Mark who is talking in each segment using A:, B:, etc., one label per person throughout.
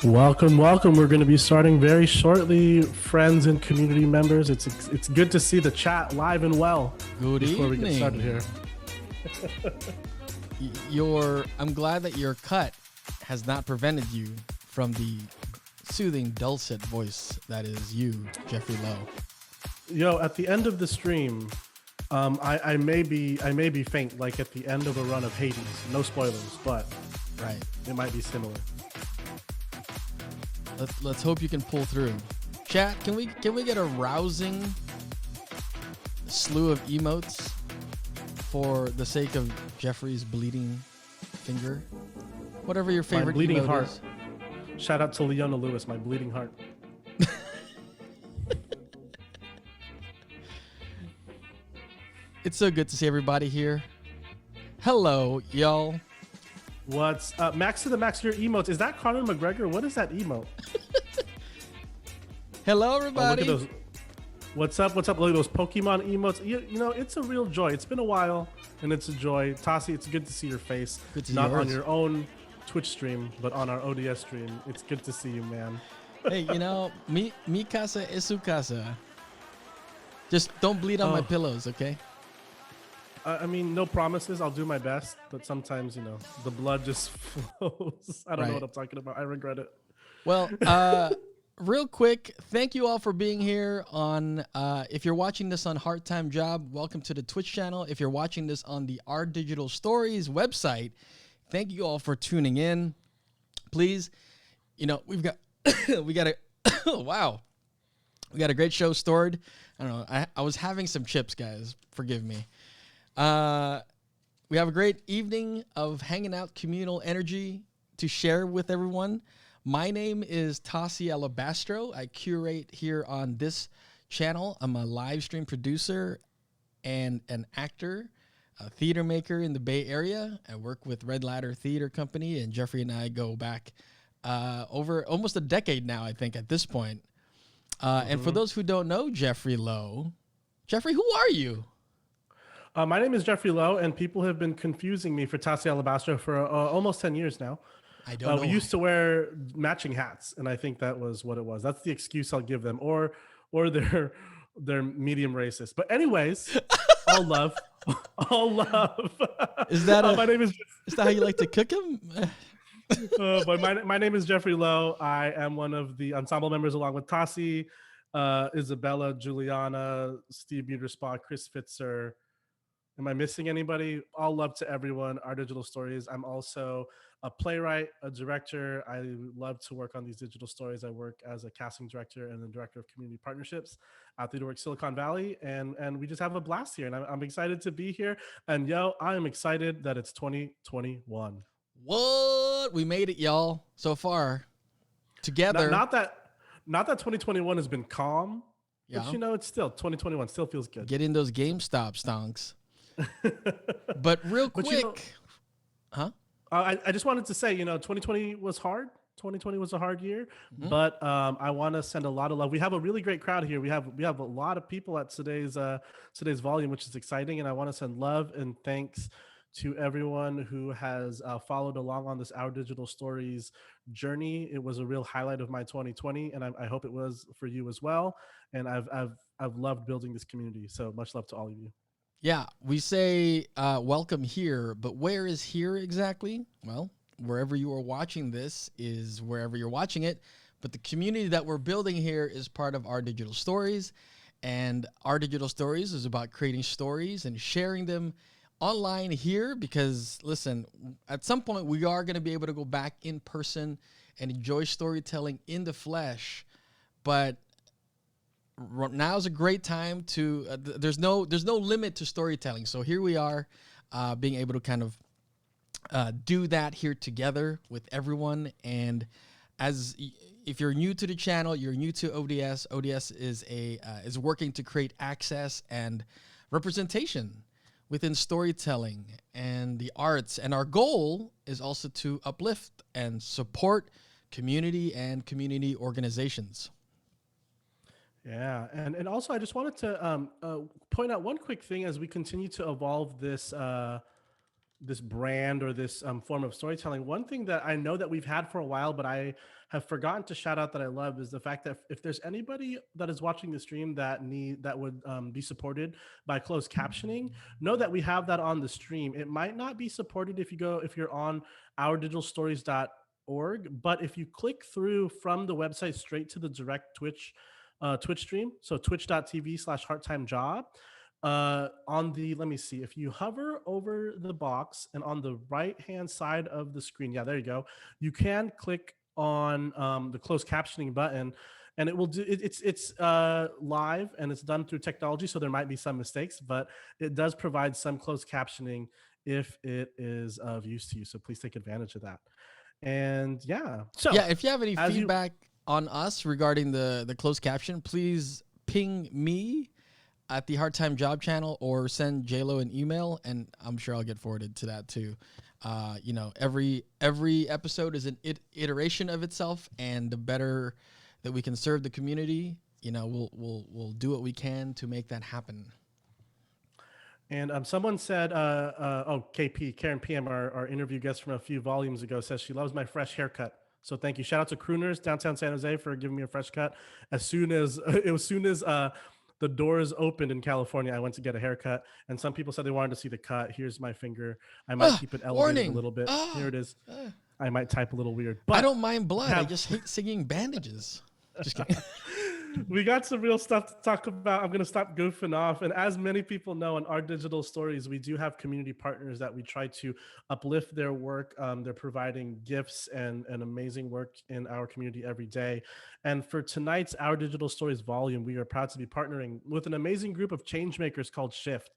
A: Welcome, welcome. We're going to be starting very shortly, friends and community members. It's good to see the chat live and well.
B: Good
A: before
B: evening.
A: we get started here.
B: I'm glad that your cut has not prevented you from the soothing, dulcet voice that is you, Jeffrey Lowe.
A: Yo, at the end of the stream, I may be faint, like at the end of a run of Hades. No spoilers, but
B: right,
A: it might be similar.
B: Let's hope you can pull through. Chat, can we get a rousing slew of emotes for the sake of Jeffrey's bleeding finger? Whatever your favorite
A: my bleeding
B: emote
A: heart.
B: is.
A: Shout out to Leona Lewis, my bleeding heart.
B: It's so good to see everybody here. Hello, y'all.
A: What's up? Max to the max, your emotes. Is that Conor McGregor? What is that emote?
B: Hello,
A: Oh,
B: everybody.
A: look at those. What's up? What's up? Look at those Pokemon emotes. You know, it's a real joy. It's been a while, and it's a joy. Tassi, it's good to see your face.
B: Good to see
A: Not
B: yours.
A: on your own Twitch stream, but on our ODS stream. It's good to see you, man.
B: Hey, you know, mi casa es su casa. Just don't bleed on my pillows, okay?
A: I mean, no promises. I'll do my best, but sometimes, you know, the blood just flows. I don't know
B: Right.
A: what I'm talking about. I regret it.
B: Well, real quick, thank you all for being here on, if you're watching this on Hard Time Job, welcome to the Twitch channel. If you're watching this on the Our Digital Stories website, thank you all for tuning in. Please, you know, we got a, wow. We got a great show stored. I don't know. I was having some chips, guys. Forgive me. We have a great evening of hanging out, communal energy to share with everyone. My name is Tassi Alabastro. I curate here on this channel. I'm a live stream producer and an actor, a theater maker in the Bay Area. I work with Red Ladder Theater Company, and Jeffrey and I go back over almost a decade now, I think, at this point. And for those who don't know Jeffrey Lowe, Jeffrey, who are you?
A: My name is Jeffrey Lowe, and people have been confusing me for Tassi Alabastro for almost 10 years now.
B: I don't know.
A: We used to wear matching hats, and I think that was what it was. That's the excuse I'll give them, or they're medium racist. But anyways, all love, all love.
B: Is that
A: my name is
B: that how you like to cook him?
A: but my name is Jeffrey Lowe. I am one of the ensemble members, along with Tassi, Isabella, Juliana, Steve Buterspa, Chris Fitzer. Am I missing anybody? All love to everyone. Our digital stories. I'm also a playwright, a director. I love to work on these digital stories. I work as a casting director and the director of community partnerships at TheaterWorks Silicon Valley, and we just have a blast here. And I'm excited to be here. And yo, I am excited that it's 2021.
B: What? We made it, y'all. So far, together.
A: Not that 2021 has been calm,
B: Yeah.
A: but you know, it's still 2021. Still feels good.
B: Getting those GameStop stonks. But real quick,
A: But you know,
B: huh?
A: I just wanted to say, you know, 2020 was hard. 2020 was a hard year, but I want to send a lot of love. We have a really great crowd here. We have a lot of people at today's volume, which is exciting, and I want to send love and thanks to everyone who has followed along on this Our Digital Stories journey. It was a real highlight of my 2020, and I hope it was for you as well. And I've loved building this community. So much love to all of you.
B: Yeah, we say welcome here, but where is here exactly? Well, wherever you are watching this is wherever you're watching it. But the community that we're building here is part of Our Digital Stories. And Our Digital Stories is about creating stories and sharing them online here because, listen, at some point we are going to be able to go back in person and enjoy storytelling in the flesh. But now's a great time to there's no limit to storytelling, so here we are being able to kind of do that here together with everyone. And if you're new to the channel, you're new to ODS is working to create access and representation within storytelling and the arts, and our goal is also to uplift and support community and community organizations.
A: Yeah, and also I just wanted to point out one quick thing as we continue to evolve this brand or this form of storytelling. One thing that I know that we've had for a while, but I have forgotten to shout out that I love is the fact that if there's anybody that is watching the stream that would be supported by closed captioning, know that we have that on the stream. It might not be supported if you're on ourdigitalstories.org, but if you click through from the website straight to the direct Twitch stream, so twitch.tv/hearttimejob, on the let me see, if you hover over the box and on the right hand side of the screen, yeah, there you go, you can click on the closed captioning button, and it will do it's live and it's done through technology, so there might be some mistakes, but it does provide some closed captioning if it is of use to you, so please take advantage of that. And yeah, so
B: Yeah, if you have any
A: as you
B: feedback on us regarding the closed caption, please ping me at the Hard Time Job channel or send JLo an email, and I'm sure I'll get forwarded to that too. You know, every episode is an iteration of itself, and the better that we can serve the community, you know, we'll do what we can to make that happen.
A: And someone said, oh, KP, Karen PM, our interview guest from a few volumes ago, says she loves my fresh haircut. So thank you. Shout out to Crooners, downtown San Jose, for giving me a fresh cut. As soon as the doors opened in California, I went to get a haircut, and some people said they wanted to see the cut. Here's my finger. I might keep it elevated a
B: Warning.
A: little bit. Here it is.
B: Uh,
A: I might type a little weird,
B: I
A: but
B: don't mind blood. I just hate singing bandages. Just kidding.
A: We got some real stuff to talk about. I'm going to stop goofing off. And as many people know, in our digital stories, we do have community partners that we try to uplift their work. They're providing gifts and amazing work in our community every day. And for tonight's Our Digital Stories volume, we are proud to be partnering with an amazing group of change makers called Shift.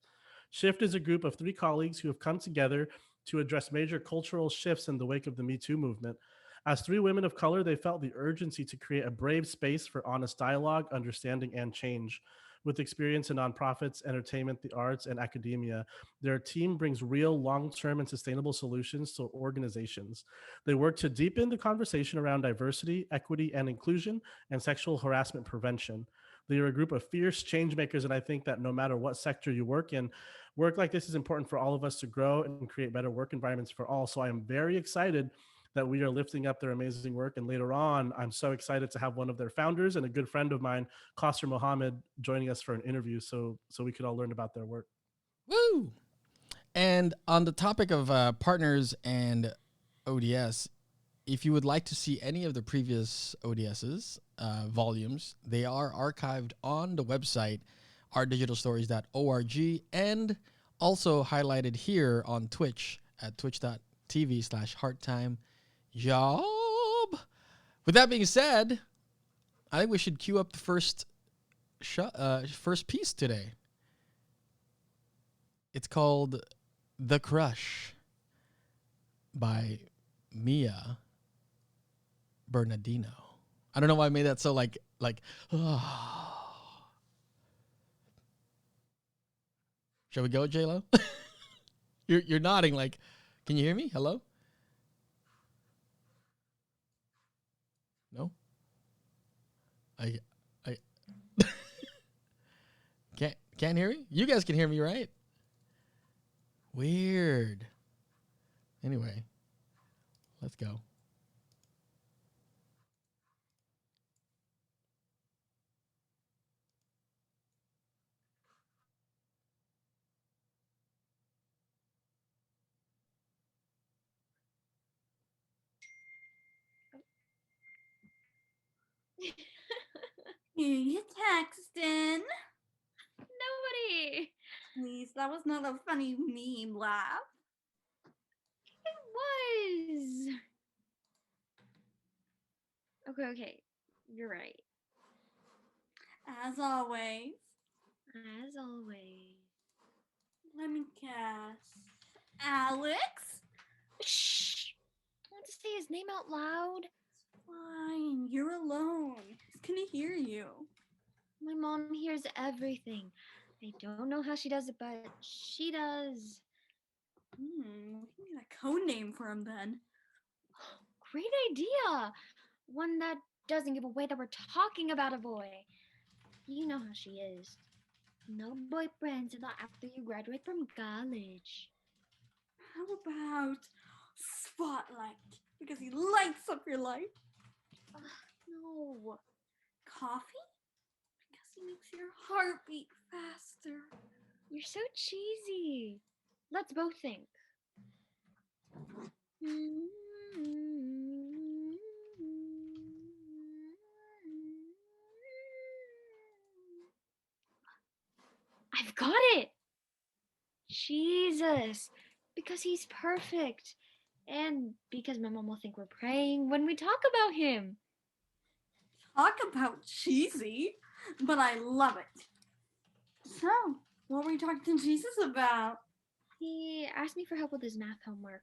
A: Shift is a group of 3 colleagues who have come together to address major cultural shifts in the wake of the Me Too movement. As 3 women of color, they felt the urgency to create a brave space for honest dialogue, understanding, and change. With experience in nonprofits, entertainment, the arts, and academia, their team brings real, long-term, and sustainable solutions to organizations. They work to deepen the conversation around diversity, equity, and inclusion, and sexual harassment prevention. They are a group of fierce change makers, and I think that no matter what sector you work in, work like this is important for all of us to grow and create better work environments for all. So I am very excited that we are lifting up their amazing work. And later on, I'm so excited to have one of their founders and a good friend of mine, Qasr Mohammed, joining us for an interview so we could all learn about their work.
B: Woo! And on the topic of partners and ODS, if you would like to see any of the previous ODS's volumes, they are archived on the website, ourdigitalstories.org, and also highlighted here on Twitch at twitch.tv/hearttimejob. With that being said, I think we should cue up the first piece today. It's called The Crush by Mia Bernardino. I don't know why I made that so like Shall we go, JLo? You're nodding like, can you hear me? Hello? No? I can't hear me? You guys can hear me, right? Weird. Anyway, let's go.
C: Who you texting?
D: Nobody.
C: Please, that was not a funny meme laugh.
D: It was. Okay. You're right.
C: As always.
D: As always.
C: Let me guess. Alex?
D: Shh. I want to say his name out loud.
C: Fine, you're alone. He's gonna hear you.
D: My mom hears everything. I don't know how she does it, but she does.
C: We need a code name for him then.
D: Great idea. One that doesn't give away that we're talking about a boy. You know how she is. No boyfriends until after you graduate from college.
C: How about Spotlight? Because he lights up your life.
D: No.
C: Coffee? Because he makes your heart beat faster.
D: You're so cheesy. Let's both think. I've got it. Jesus. Because he's perfect. And because my mom will think we're praying when we talk about him.
C: Talk about cheesy, but I love it. So, what were you talking to Jesus about?
D: He asked me for help with his math homework.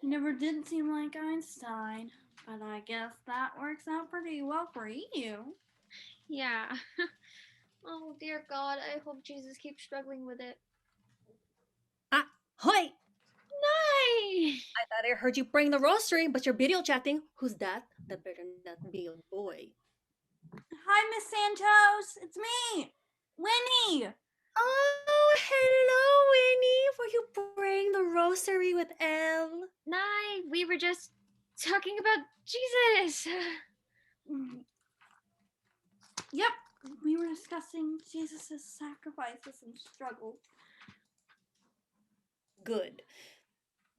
C: He never did seem like Einstein, but I guess that works out pretty well for you.
D: Yeah. Oh, dear God. I hope Jesus keeps struggling with it.
E: Ah, hoy!
D: Nay!
E: I thought I heard you praying the rosary, but you're video chatting. Who's that? That better not be a boy.
C: Hi, Miss Santos. It's me, Winnie.
E: Oh, hello, Winnie. Were you praying the rosary with Elle?
D: Nay, we were just talking about Jesus.
C: Yep, we were discussing Jesus' sacrifices and struggles.
E: Good.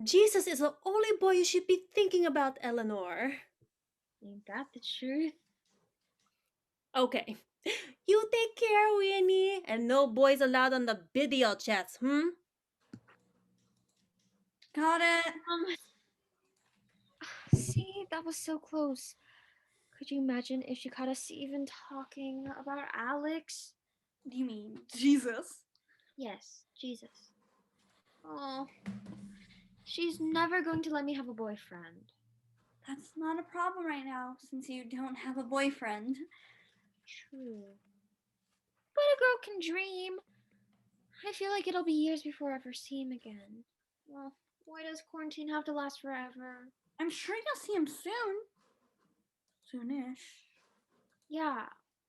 E: Jesus is the only boy you should be thinking about, Eleanor.
D: Ain't that the truth?
E: Okay. You take care, Winnie, and no boys allowed on the video chats,
C: Got it.
D: See, that was so close. Could you imagine if she caught us even talking about Alex?
C: Do you mean Jesus?
D: Yes, Jesus. Oh, she's never going to let me have a boyfriend.
C: That's not a problem right now, since you don't have a boyfriend.
D: True. But a girl can dream. I feel like it'll be years before I ever see him again. Well, why does quarantine have to last forever?
C: I'm sure you'll see him soon. Soonish.
D: Yeah,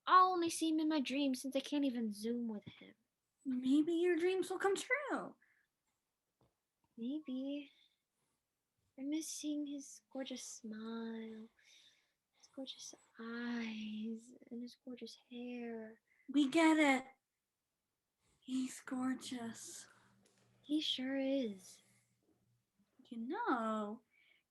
D: I'll only see him in my dreams since I can't even Zoom with him.
C: Maybe your dreams will come true.
D: Maybe. I miss seeing his gorgeous smile, his gorgeous eyes, and his gorgeous hair.
C: We get it. He's gorgeous.
D: He sure is.
C: You know,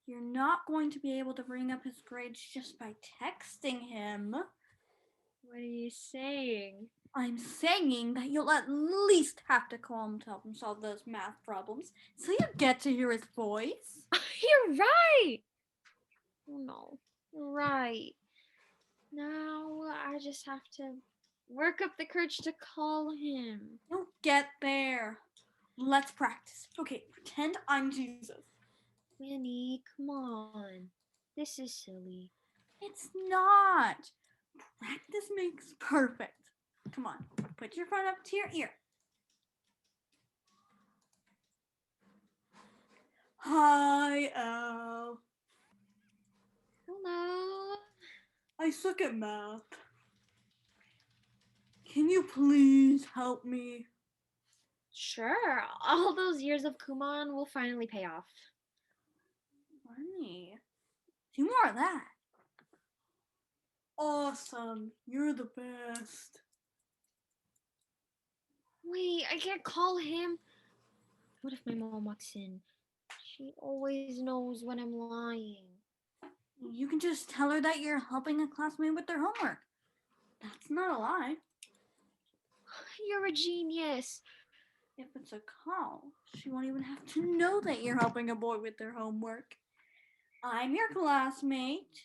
C: you're not going to be able to bring up his grades just by texting him.
D: What are you saying?
C: I'm saying that you'll at least have to call him to help him solve those math problems so you get to hear his voice.
D: You're right! Oh no, you're right. Now I just have to work up the courage to call him.
C: You'll get there. Let's practice. Okay, pretend I'm Jesus.
D: Winnie, come on. This is silly.
C: It's not. Practice makes perfect. Come on, put your phone up to your ear. Hi, Al.
D: Hello?
C: I suck at math. Can you please help me?
D: Sure, all those years of Kumon will finally pay off.
C: Funny. Do more of that. Awesome. You're the best.
D: Wait, I can't call him. What if my mom walks in? She always knows when I'm lying.
C: You can just tell her that you're helping a classmate with their homework. That's not a lie.
D: You're a genius.
C: If it's a call, she won't even have to know that you're helping a boy with their homework. I'm your classmate.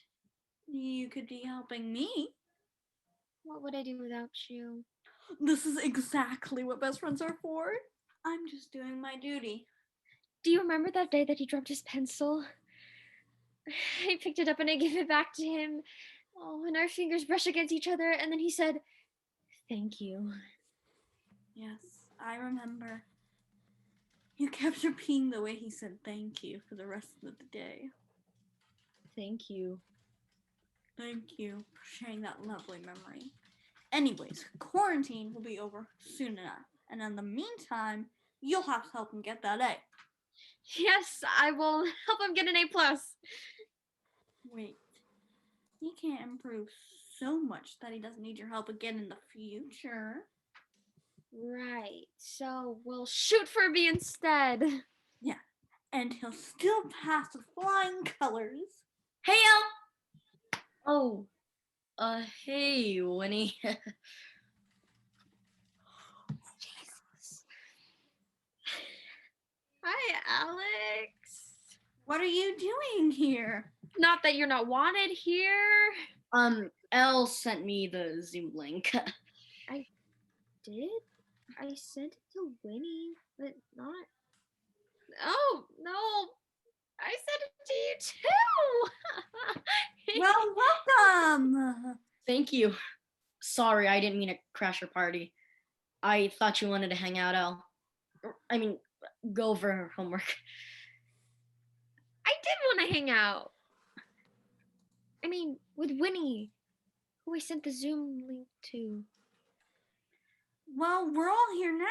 C: You could be helping me.
D: What would I do without you?
C: This is exactly what best friends are for. I'm just doing my duty.
D: Do you remember that day that he dropped his pencil? I picked it up and I gave it back to him. Oh, and our fingers brushed against each other, and then he said, "Thank you."
C: Yes, I remember. You kept repeating the way he said thank you for the rest of the day.
D: Thank you.
C: Thank you for sharing that lovely memory. Anyways, quarantine will be over soon enough. And in the meantime, You'll have to help him get that A.
D: Yes, I will help him get an A+.
C: Wait, he can't improve so much that he doesn't need your help again in the future.
D: Right, so we'll shoot for a B instead.
C: Yeah, and he'll still pass with flying colors.
E: Hey, El. Oh, hey, Winnie.
D: Jesus. Hi, Alex.
C: What are you doing here?
D: Not that you're not wanted here.
E: El sent me the Zoom link.
D: Did? I sent it to Winnie, but not. Oh, no. I sent it to you too.
C: Well, welcome.
E: Thank you. Sorry, I didn't mean to crash your party. I thought you wanted to hang out, El. I mean, go over her homework.
D: I did want to hang out. I mean, with Winnie, who I sent the Zoom link to.
C: Well, we're all here now,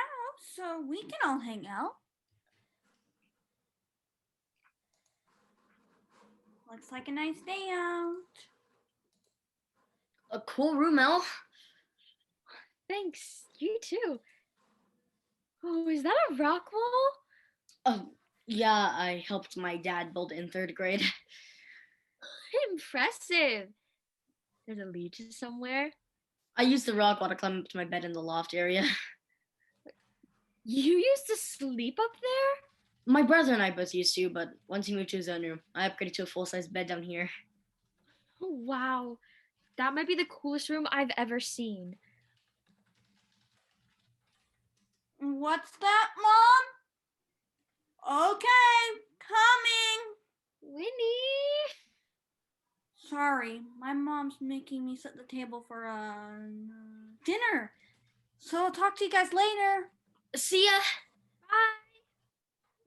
C: so we can all hang out. Looks like a nice day out.
E: A cool room, El.
D: Thanks. You too. Oh, is that a rock wall?
E: Oh, yeah, I helped my dad build it in 3rd grade.
D: Impressive. Does it lead to somewhere?
E: I used the rock wall to climb up to my bed in the loft area.
D: You used to sleep up there?
E: My brother and I both used to, but once he moved to his own room, I upgraded to a full-size bed down here.
D: Oh, wow. That might be the coolest room I've ever seen.
C: What's that, Mom? Okay, coming.
D: Winnie!
C: Sorry, my mom's making me set the table for dinner. So I'll talk to you guys later.
E: See ya.
D: Bye.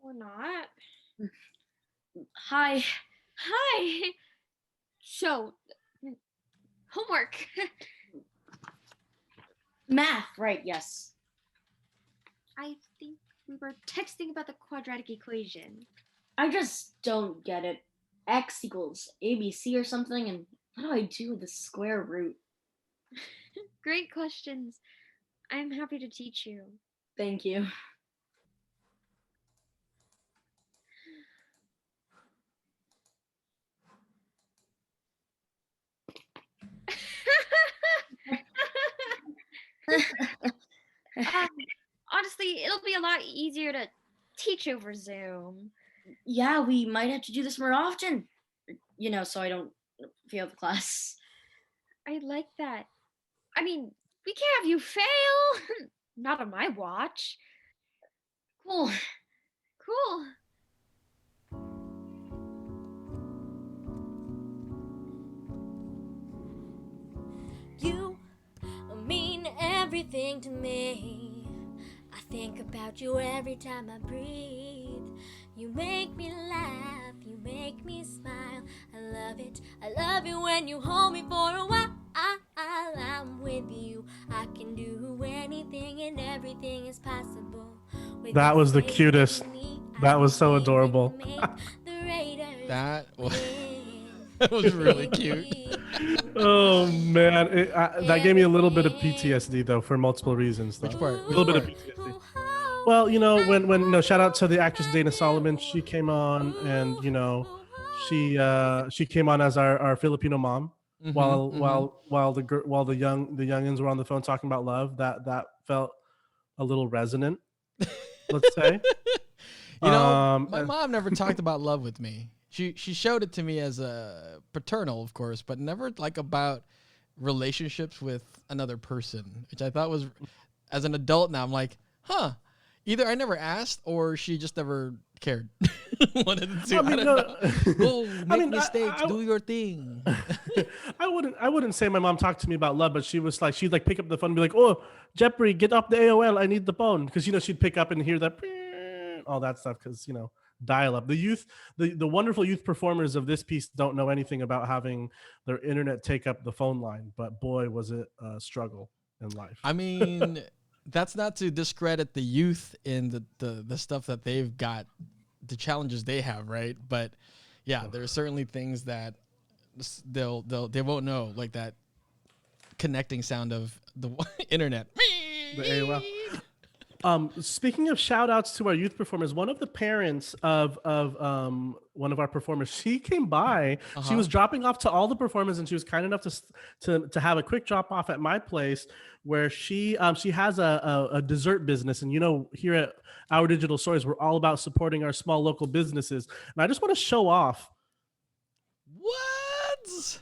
D: Or not.
E: Hi.
D: Hi. So, homework.
E: Math, right, yes.
D: I think we were texting about the quadratic equation.
E: I just don't get it. X equals ABC or something, and what do I do with the square root?
D: Great questions. I'm happy to teach you.
E: Thank you.
D: Honestly, it'll be a lot easier to teach over Zoom.
E: Yeah, we might have to do this more often. So I don't fail the class.
D: I like that. I mean, we can't have you fail. Not on my watch.
E: Cool.
D: Cool.
F: You mean everything to me. I think about you every time I breathe. You make me laugh, you make me smile. I love it. I love it when you hold me for a while. I'm with you. I can do anything and everything is possible. With
A: That
F: you
A: was the
F: safe
A: cutest.
F: with me,
A: That
F: I
A: was so
F: can
A: adorable.
F: make the raiders
B: That was,
F: win.
B: that was really cute.
A: Oh man, that gave me a little bit of PTSD though, for multiple reasons. Though.
B: Which part?
A: A little bit of PTSD. Well, when shout out to the actress Dana Solomon. She came on, and she came on as our Filipino mom. While the youngins were on the phone talking about love, that felt a little resonant, let's say.
B: My mom never talked about love with me. She showed it to me as a paternal, of course, but never like about relationships with another person, which I thought was, as an adult now, I'm like, huh, either I never asked or she just never cared. One of the two. I don't know. Go make mistakes, do your thing.
A: I wouldn't say my mom talked to me about love, but she'd pick up the phone and be like, "Oh, Jeffrey, get up the AOL. I need the phone," because she'd pick up and hear that all that stuff because dial up. The wonderful youth performers of this piece don't know anything about having their internet take up the phone line, but boy was it a struggle in life.
B: I mean, That's not to discredit the youth in the stuff that they've got, the challenges they have, right? But yeah, there are certainly things that they won't know, like that connecting sound of the internet.
A: The AOL. Speaking of shout outs to our youth performers, one of the parents of one of our performers, she came by. She was dropping off to all the performers, and she was kind enough to have a quick drop off at my place, where she has a dessert business. And here at Our Digital Stories, we're all about supporting our small local businesses. And I just want to show off.
B: What?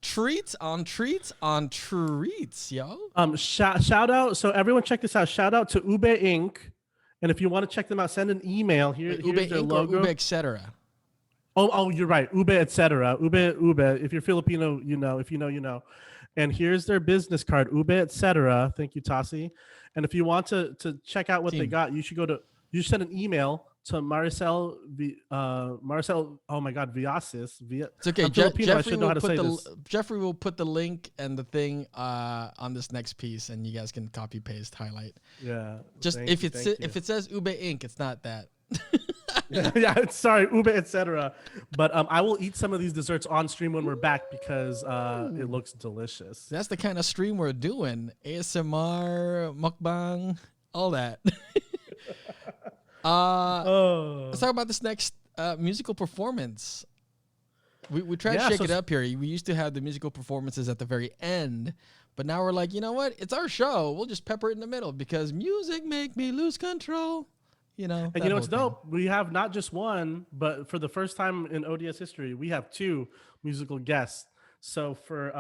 B: Treats on treats on treats, yo.
A: Shout out. So everyone check this out. Shout out to Ube Inc. And if you want to check them out, send an email. Here's
B: Ube
A: their
B: Inc.
A: logo.
B: Or Ube etc.
A: Oh, you're right. Ube etc. Ube. If you're Filipino, you know. If you know, you know. And here's their business card. Ube etc. Thank you, Tassi. And if you want to check out what they got, you should send an email to Maricel. Oh my God, Viasis.
B: It's okay. Jeffrey will put the link and the thing on this next piece, and you guys can copy paste highlight.
A: Yeah.
B: Just if it says Ube Inc., it's not that.
A: yeah, sorry, Ube etc. But I will eat some of these desserts on stream when we're back because it looks delicious.
B: That's the kind of stream we're doing. ASMR, mukbang, all that. Let's talk about this next musical performance. We try to shake it up here. We used to have the musical performances at the very end, but now we're like, you know what? It's our show. We'll just pepper it in the middle because music make me lose control. And
A: it's dope. We have not just one, but for the first time in ODS history, we have two musical guests. So for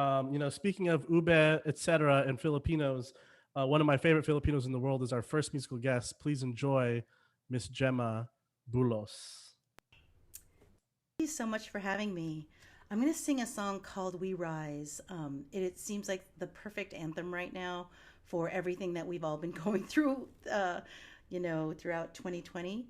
A: speaking of Ube, etc., and Filipinos, one of my favorite Filipinos in the world is our first musical guest. Please enjoy Miss Gemma Bulos.
G: Thank you so much for having me. I'm going to sing a song called We Rise. It seems like the perfect anthem right now for everything that we've all been going through, throughout 2020.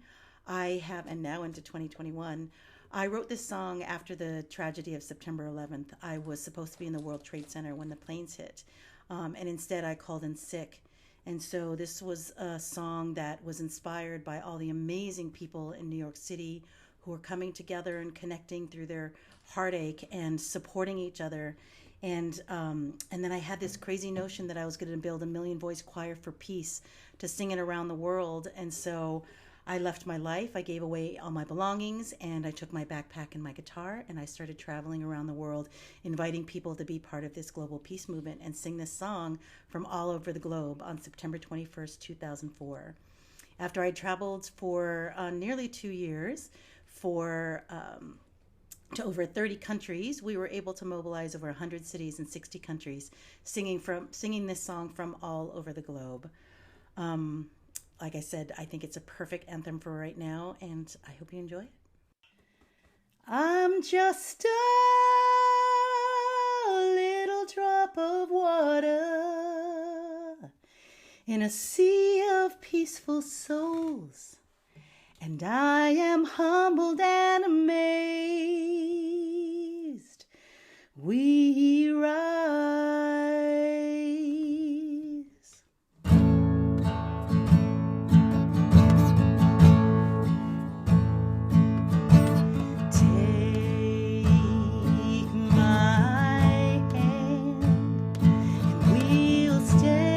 G: And now into 2021. I wrote this song after the tragedy of September 11th. I was supposed to be in the World Trade Center when the planes hit. And instead I called in sick. And so this was a song that was inspired by all the amazing people in New York City who are coming together and connecting through their heartache and supporting each other. And then I had this crazy notion that I was going to build a 1,000,000-voice choir for peace to sing it around the world. And so I left my life, I gave away all my belongings, and I took my backpack and my guitar, and I started traveling around the world, inviting people to be part of this global peace movement and sing this song from all over the globe on September 21st, 2004. After I traveled for nearly 2 years to over 30 countries, we were able to mobilize over 100 cities in 60 countries, singing this song from all over the globe. Like I said, I think it's a perfect anthem for right now, and I hope you enjoy it. I'm just a little drop of water in a sea of peaceful souls, and I am humbled and amazed. We rise. Yeah.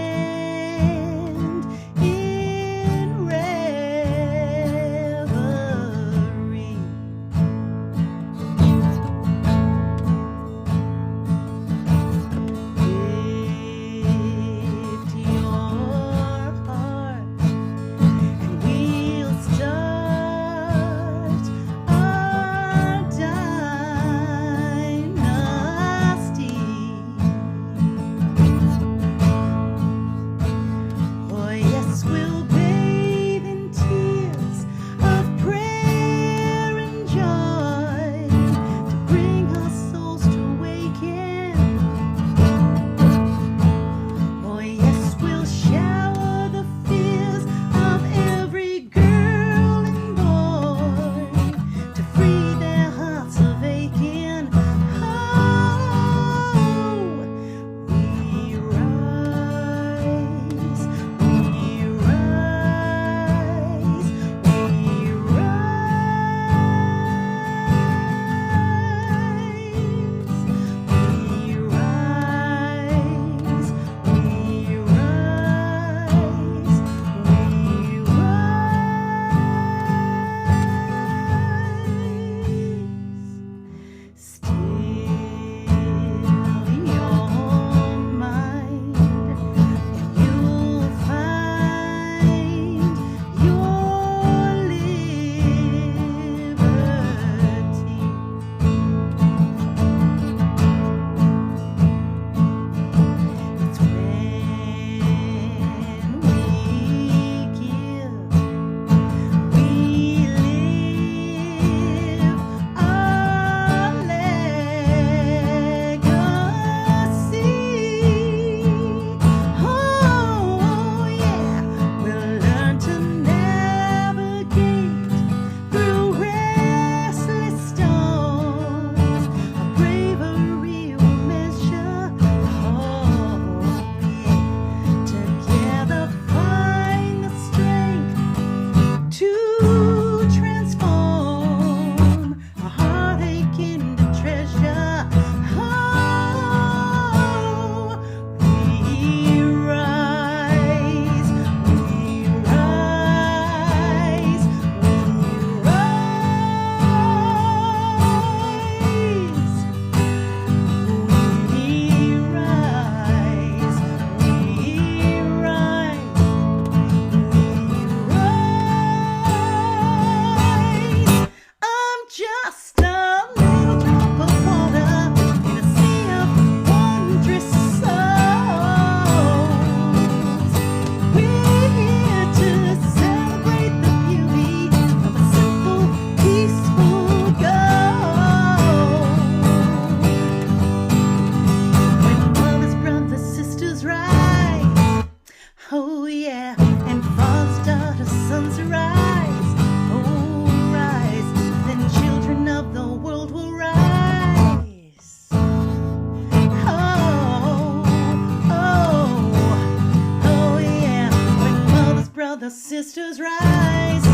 G: rise.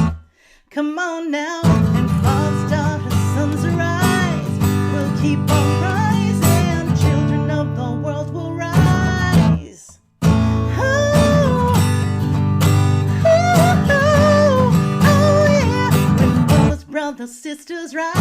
G: Come on now, and fathers, daughters, sons arise. We'll keep on rising, children of the world will rise. Oh, oh yeah. When brothers, sisters rise,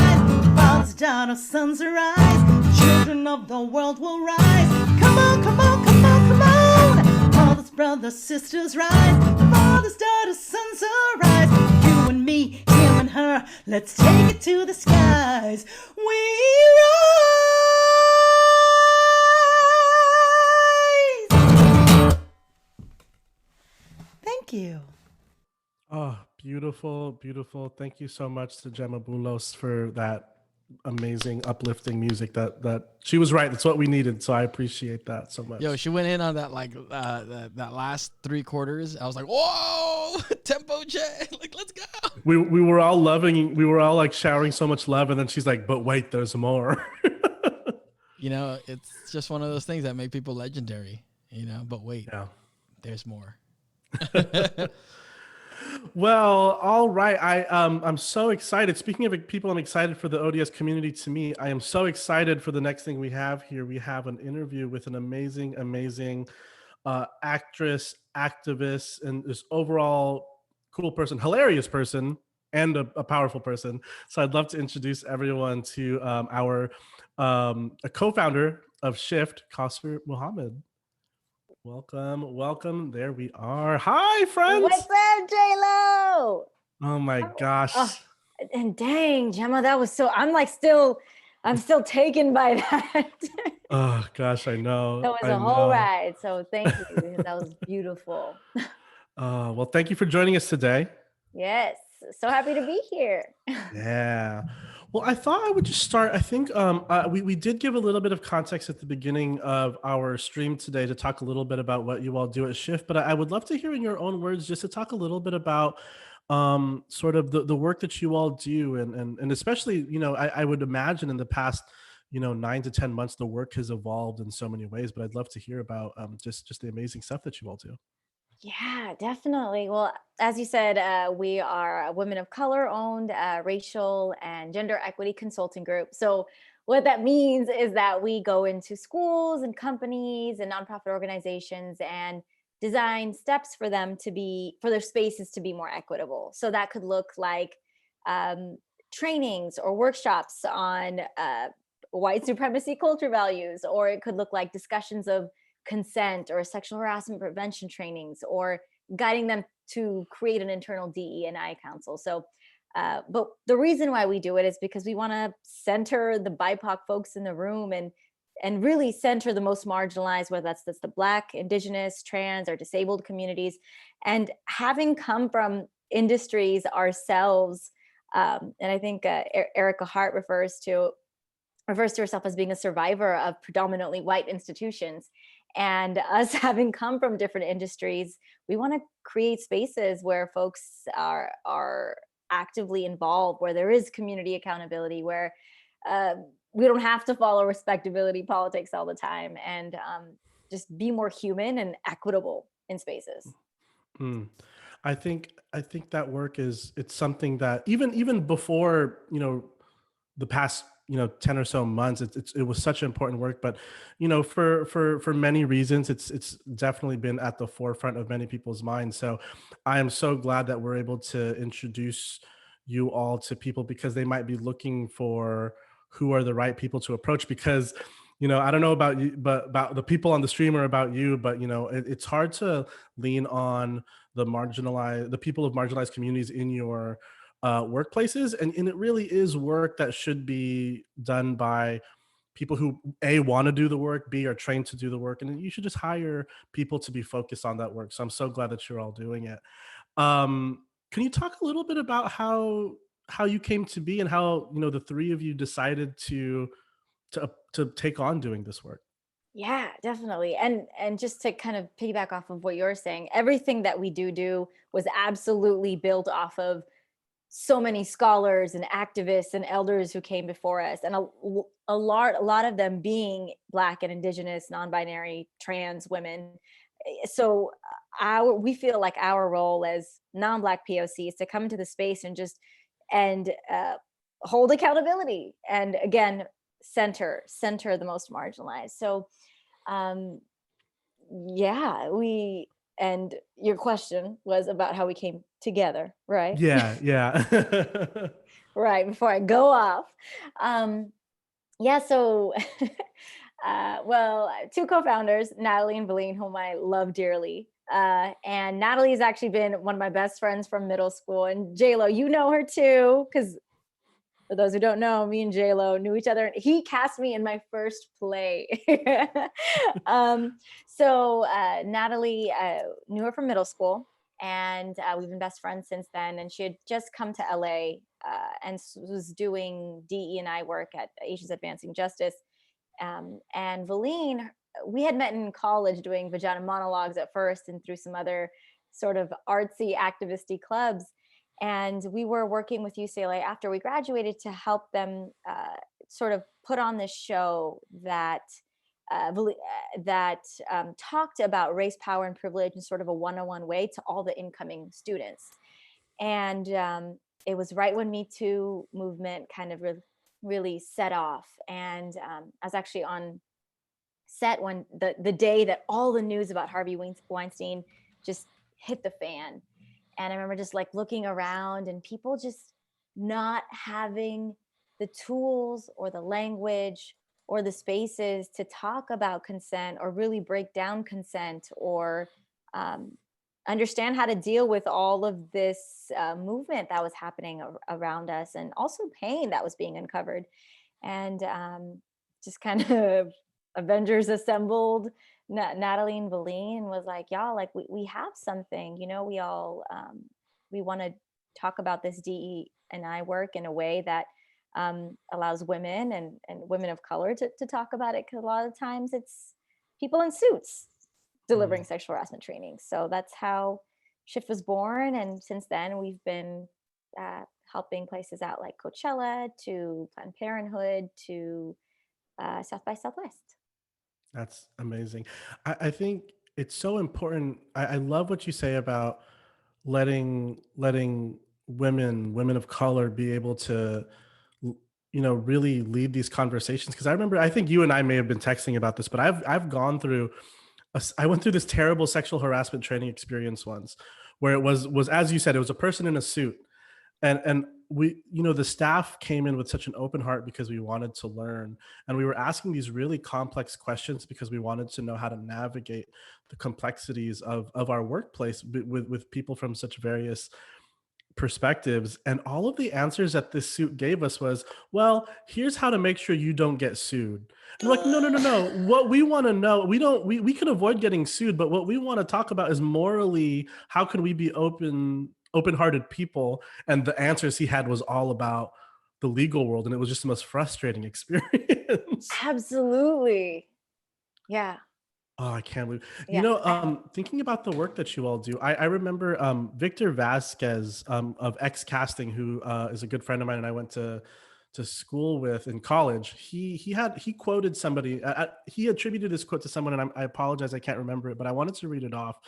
G: fathers, daughters, sons arise, children of the world will rise. Come on, come on, come on, come on. Fathers, brothers, sisters rise, fathers, daughters, sons arise. You and me, him and her, let's take it to the skies. We rise. Thank you.
A: Oh, beautiful, beautiful. Thank you so much to Gemma Bulos for that amazing, uplifting music. That she was right. That's what we needed. So I appreciate that so much.
B: Yo, she went in on that like that last 3 quarters. I was like, whoa, tempo check. Like, let's go.
A: We were all loving. We were all like showering so much love, and then she's like, "But wait, there's more."
B: You know, it's just one of those things that make people legendary. You know, but wait,
A: Yeah.
B: there's more.
A: Well, all right. I'm so excited. Speaking of people, I'm excited for the ODS community. To me, I am so excited for the next thing we have here. We have an interview with an amazing actress, activist, and this overall cool person, hilarious person, and a powerful person. So I'd love to introduce everyone to a co-founder of Shift, Kosfer Muhammad. Welcome. There we are. Hi, friends.
H: What's up, J-Lo?
A: Oh my gosh.
H: Oh, and dang, Gemma, that was so, I'm still taken by that.
A: Oh gosh, I know.
H: That was a whole ride. So thank you, because that was beautiful.
A: Well, thank you for joining us today.
H: Yes. So happy to be here.
A: Yeah. Well, I thought I would just start. I think we did give a little bit of context at the beginning of our stream today to talk a little bit about what you all do at Shift, but I would love to hear in your own words just to talk a little bit about sort of the work that you all do, and especially, you know, I would imagine in the past, you know, 9 to 10 months, the work has evolved in so many ways, but I'd love to hear about just the amazing stuff that you all do.
H: Yeah, definitely. Well, as you said, we are a women of color owned racial and gender equity consulting group. So what that means is that we go into schools and companies and nonprofit organizations and design steps for them for their spaces to be more equitable. So that could look like trainings or workshops on white supremacy culture values, or it could look like discussions of consent or sexual harassment prevention trainings, or guiding them to create an internal DE&I council. So, but the reason why we do it is because we want to center the BIPOC folks in the room and really center the most marginalized, whether that's the Black, Indigenous, trans, or disabled communities. And having come from industries ourselves, and I think Erica Hart refers to herself as being a survivor of predominantly white institutions. And us having come from different industries, we want to create spaces where folks are actively involved, where there is community accountability, where we don't have to follow respectability politics all the time, and just be more human and equitable in spaces.
A: I think that work it's something that even before, you know, the past, you know, 10 or so months, it was such important work, but, you know, for many reasons, it's definitely been at the forefront of many people's minds. So I am so glad that we're able to introduce you all to people, because they might be looking for who are the right people to approach. Because, you know, I don't know about you, but about the people on the stream, or about you, but, you know, it's hard to lean on the people of marginalized communities in your workplaces, and it really is work that should be done by people who want to do the work, are trained to do the work, and you should just hire people to be focused on that work. So I'm so glad that you're all doing it. Can you talk a little bit about how you came to be, and how, you know, the three of you decided to take on doing this work?
H: Yeah, definitely. And just to kind of piggyback off of what you're saying, everything that we do was absolutely built off of so many scholars and activists and elders who came before us, and a lot of them being Black and Indigenous, non-binary, trans women. So we feel like our role as non-Black POCs to come into the space and just and hold accountability, and again center the most marginalized. So yeah, we, and your question was about how we came together, right?
A: Yeah.
H: Right, before I go off. Yeah, so well, two co-founders, Natalie and Valine, whom I love dearly. And Natalie has actually been one of my best friends from middle school. And J-Lo, you know her too, because for those who don't know, me and J-Lo knew each other. He cast me in my first play. So Natalie knew her from middle school, and we've been best friends since then. And she had just come to LA and was doing DE&I work at Asians Advancing Justice. And Valine, we had met in college doing vagina monologues at first, and through some other sort of artsy activisty clubs. And we were working with UCLA after we graduated to help them sort of put on this show that talked about race, power, and privilege in sort of a one-on-one way to all the incoming students. And it was right when Me Too movement kind of really set off. And I was actually on set when the day that all the news about Harvey Weinstein just hit the fan. And I remember just like looking around and people just not having the tools or the language or the spaces to talk about consent or really break down consent or understand how to deal with all of this movement that was happening around us, and also pain that was being uncovered. And just kind of Avengers assembled. Natalie and Valine was like, y'all, like we have something, you know, we all we want to talk about this DE&I work in a way that allows women and women of color to talk about it, because a lot of times it's people in suits delivering sexual harassment training. So that's how Shift was born, and since then we've been helping places out like Coachella to Planned Parenthood to South by Southwest.
A: That's amazing. I think it's so important. I love what you say about letting women of color be able to really lead these conversations. Because I remember, I think you and I may have been texting about this, but I've gone through I went through this terrible sexual harassment training experience once, where it was as you said, it was a person in a suit, and we, the staff came in with such an open heart because we wanted to learn, and we were asking these really complex questions because we wanted to know how to navigate the complexities of our workplace with people from such various perspectives. And all of the answers that this suit gave us was, well, here's how to make sure you don't get sued. And we're like, no. What we want to know, we can avoid getting sued, but what we want to talk about is morally, how can we be open-hearted people? And the answers he had was all about the legal world. And it was just the most frustrating experience.
H: Absolutely. Yeah.
A: Oh, I can't believe,
H: Yeah.
A: thinking about the work that you all do. I remember Victor Vasquez of X Casting, who is a good friend of mine and I went to school with in college. He quoted somebody, he attributed this quote to someone, and I apologize, I can't remember it, but I wanted to read it off.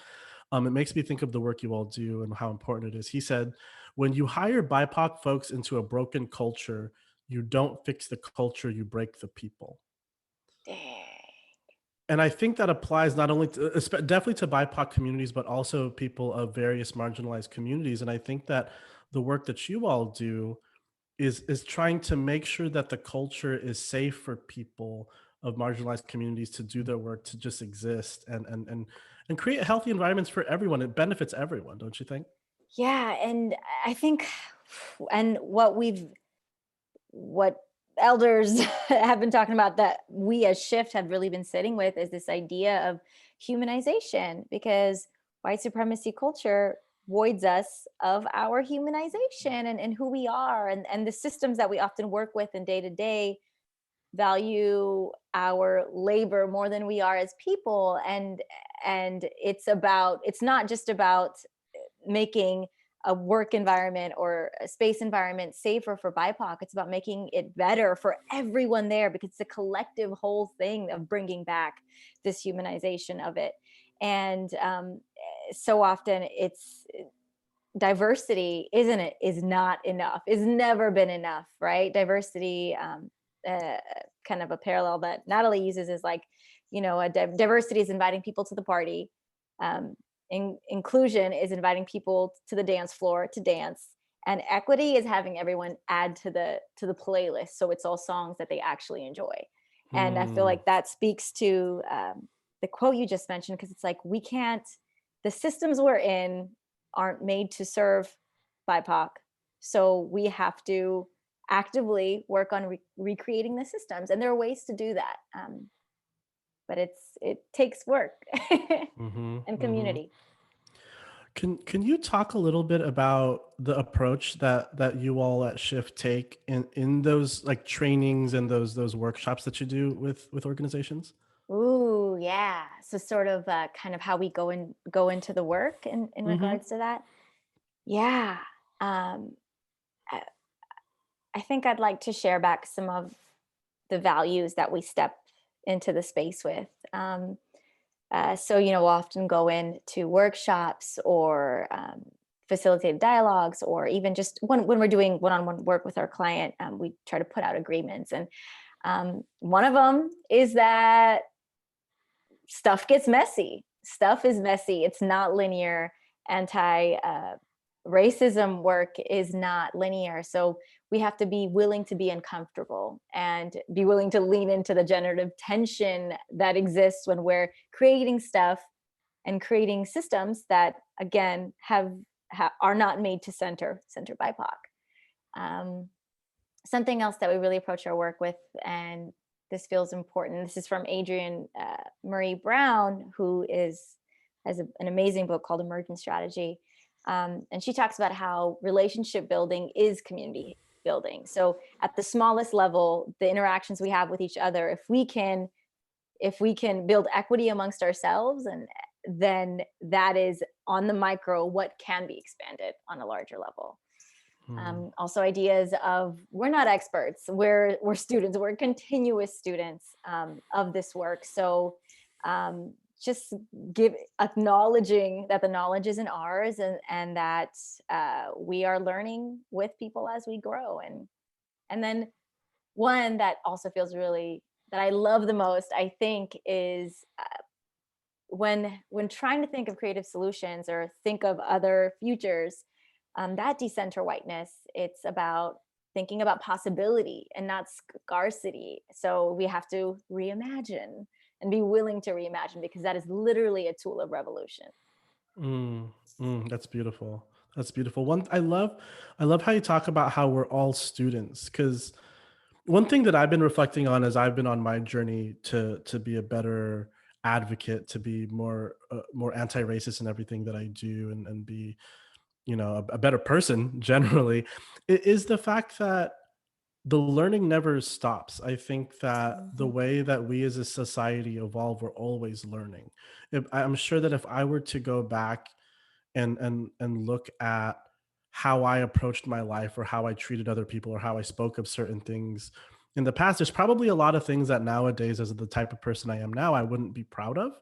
A: It makes me think of the work you all do and how important it is. He said, when you hire BIPOC folks into a broken culture, you don't fix the culture, you break the people.
H: Dang.
A: And I think that applies not only to, definitely to BIPOC communities, but also people of various marginalized communities. And I think that the work that you all do is trying to make sure that the culture is safe for people of marginalized communities to do their work, to just exist, and create healthy environments for everyone. It benefits everyone, don't you think?
H: Yeah, and I think, and what elders have been talking about, that we as Shift have really been sitting with, is this idea of humanization, because white supremacy culture voids us of our humanization and who we are, and the systems that we often work with in day to day value our labor more than we are as people. And it's not just about making a work environment or a space environment safer for BIPOC. It's about making it better for everyone there, because it's a collective whole thing of bringing back this humanization of it. And so often it's diversity is not enough, is never been enough, right? Diversity, kind of a parallel that Natalie uses is like, diversity is inviting people to the party. Inclusion is inviting people to the dance floor to dance, and equity is having everyone add to the playlist, so it's all songs that they actually enjoy. And I feel like that speaks to the quote you just mentioned, because it's like, the systems we're in aren't made to serve BIPOC, so we have to actively work on recreating the systems, and there are ways to do that, but it takes work and community.
A: Can you talk a little bit about the approach that you all at Shift take in those like trainings and those workshops that you do with organizations?
H: Ooh, yeah. So sort of kind of how we go into the work in regards to that. Yeah. Um, I, I think I'd like to share back some of the values that we step into the space with. So, we'll often go into workshops or facilitated dialogues, or even just when we're doing one-on-one work with our client, we try to put out agreements. And one of them is that stuff gets messy. Stuff is messy. It's not linear. Racism work is not linear. So we have to be willing to be uncomfortable and be willing to lean into the generative tension that exists when we're creating stuff and creating systems that, again, are not made to center BIPOC. Something else that we really approach our work with, and this feels important. This is from Adrienne Marie Brown, who has an amazing book called Emergent Strategy. And she talks about how relationship building is community building. So at the smallest level, the interactions we have with each other, if we can build equity amongst ourselves, and then that is on the micro what can be expanded on a larger level. Also ideas of, we're not experts, we're students, we're continuous students of this work. So just acknowledging that the knowledge isn't ours, and that we are learning with people as we grow. And then one that also feels really, that I love the most, I think, is when trying to think of creative solutions or think of other futures, that decenter whiteness, it's about thinking about possibility and not scarcity. So we have to reimagine and be willing to reimagine, because that is literally a tool of revolution.
A: That's beautiful. That's beautiful. I love how you talk about how we're all students, because one thing that I've been reflecting on as I've been on my journey to be a better advocate, to be more anti-racist in everything that I do, and be, a better person generally, is the fact that the learning never stops. I think that the way that we as a society evolve, we're always learning. I'm sure that if I were to go back and look at how I approached my life, or how I treated other people, or how I spoke of certain things in the past, there's probably a lot of things that nowadays, as the type of person I am now, I wouldn't be proud of.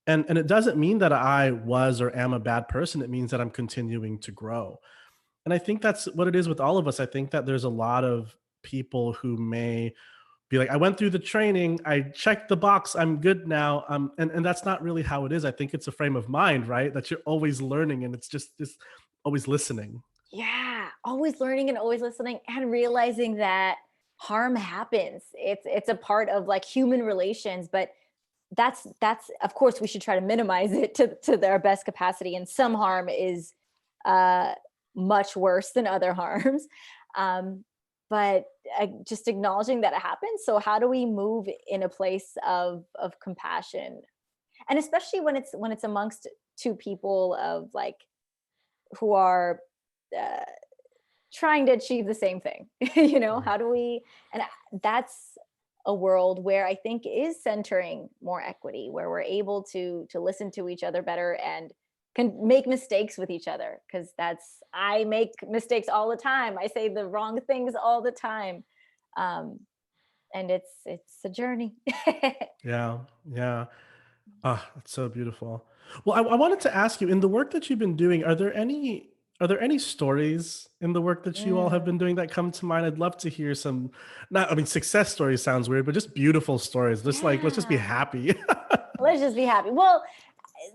A: And it doesn't mean that I was or am a bad person. It means that I'm continuing to grow. And I think that's what it is with all of us. I think that there's a lot of people who may be like, I went through the training, I checked the box, I'm good now. And that's not really how it is. I think it's a frame of mind, right? That you're always learning, and it's just always listening.
H: Yeah, always learning and always listening, and realizing that harm happens. It's a part of like human relations, but that's of course we should try to minimize it to their best capacity. And some harm is much worse than other harms. But just acknowledging that it happens. So how do we move in a place of compassion, and especially when it's amongst two people of like who are trying to achieve the same thing? How do we? And that's a world where I think is centering more equity, where we're able to listen to each other better and can make mistakes with each other, because I make mistakes all the time. I say the wrong things all the time. And it's a journey.
A: Yeah. That's so beautiful. Well, I wanted to ask you, in the work that you've been doing, are there any stories in the work that you all have
H: Mm,
A: been doing that come to mind? I'd love to hear some. Not, I mean, success stories sounds weird, but just beautiful stories. Just like let's just be
H: yeah.
A: happy.
H: Let's just be happy. Well,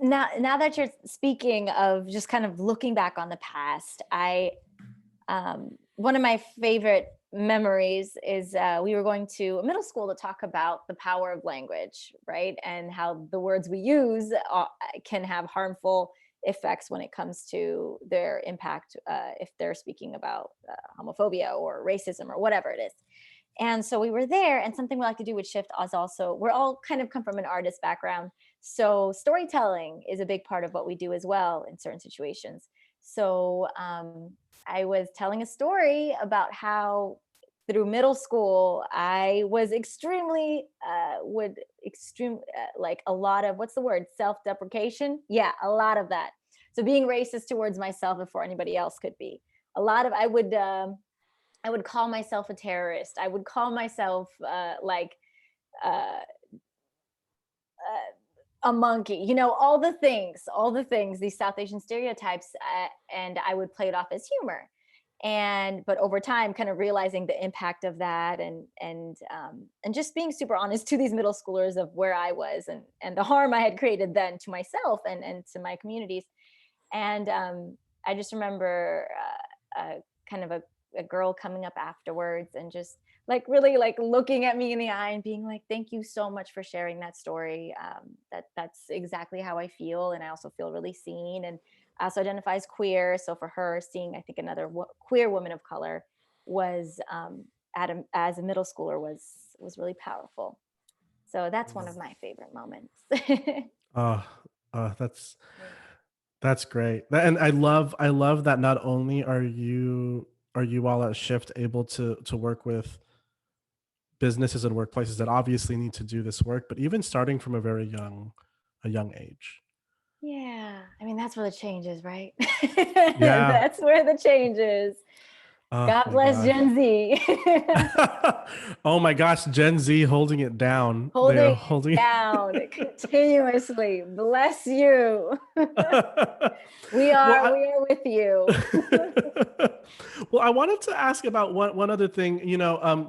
H: now that you're speaking of just kind of looking back on the past, I one of my favorite memories is we were going to a middle school to talk about the power of language, right? And how the words we use can have harmful effects when it comes to their impact if they're speaking about homophobia or racism or whatever it is. And so we were there, and something we like to do with Shift is also, we're all kind of come from an artist background. So storytelling is a big part of what we do as well in certain situations. So I was telling a story about how through middle school, I was extremely, like a lot of, what's the word? Self-deprecation. Yeah, a lot of that. So being racist towards myself before anybody else could be. A lot of, I would call myself a terrorist. I would call myself uh, a monkey, all the things, these South Asian stereotypes, and I would play it off as humor. But over time, kind of realizing the impact of that, and just being super honest to these middle schoolers of where I was, and the harm I had created then to myself and to my communities. And I just remember kind of a girl coming up afterwards and just like really like looking at me in the eye and being like, thank you so much for sharing that story. That's exactly how I feel, and I also feel really seen, and also identify as queer. So for her, seeing, I think, another queer woman of color was as a middle schooler was really powerful. So that's one of my favorite moments.
A: Oh, that's great. And I love that not only are you all at Shift able to work with businesses and workplaces that obviously need to do this work, but even starting from a young age.
H: Yeah, I mean, that's where the change is, right?
A: Yeah.
H: That's where the change is.
A: Oh
H: God
A: my
H: bless
A: gosh.
H: Gen Z.
A: Oh my gosh, Gen Z holding it down. They are
H: Holding it
A: holding
H: down continuously. Bless you.
A: Well,
H: We are with you.
A: well, I wanted to ask about one other thing.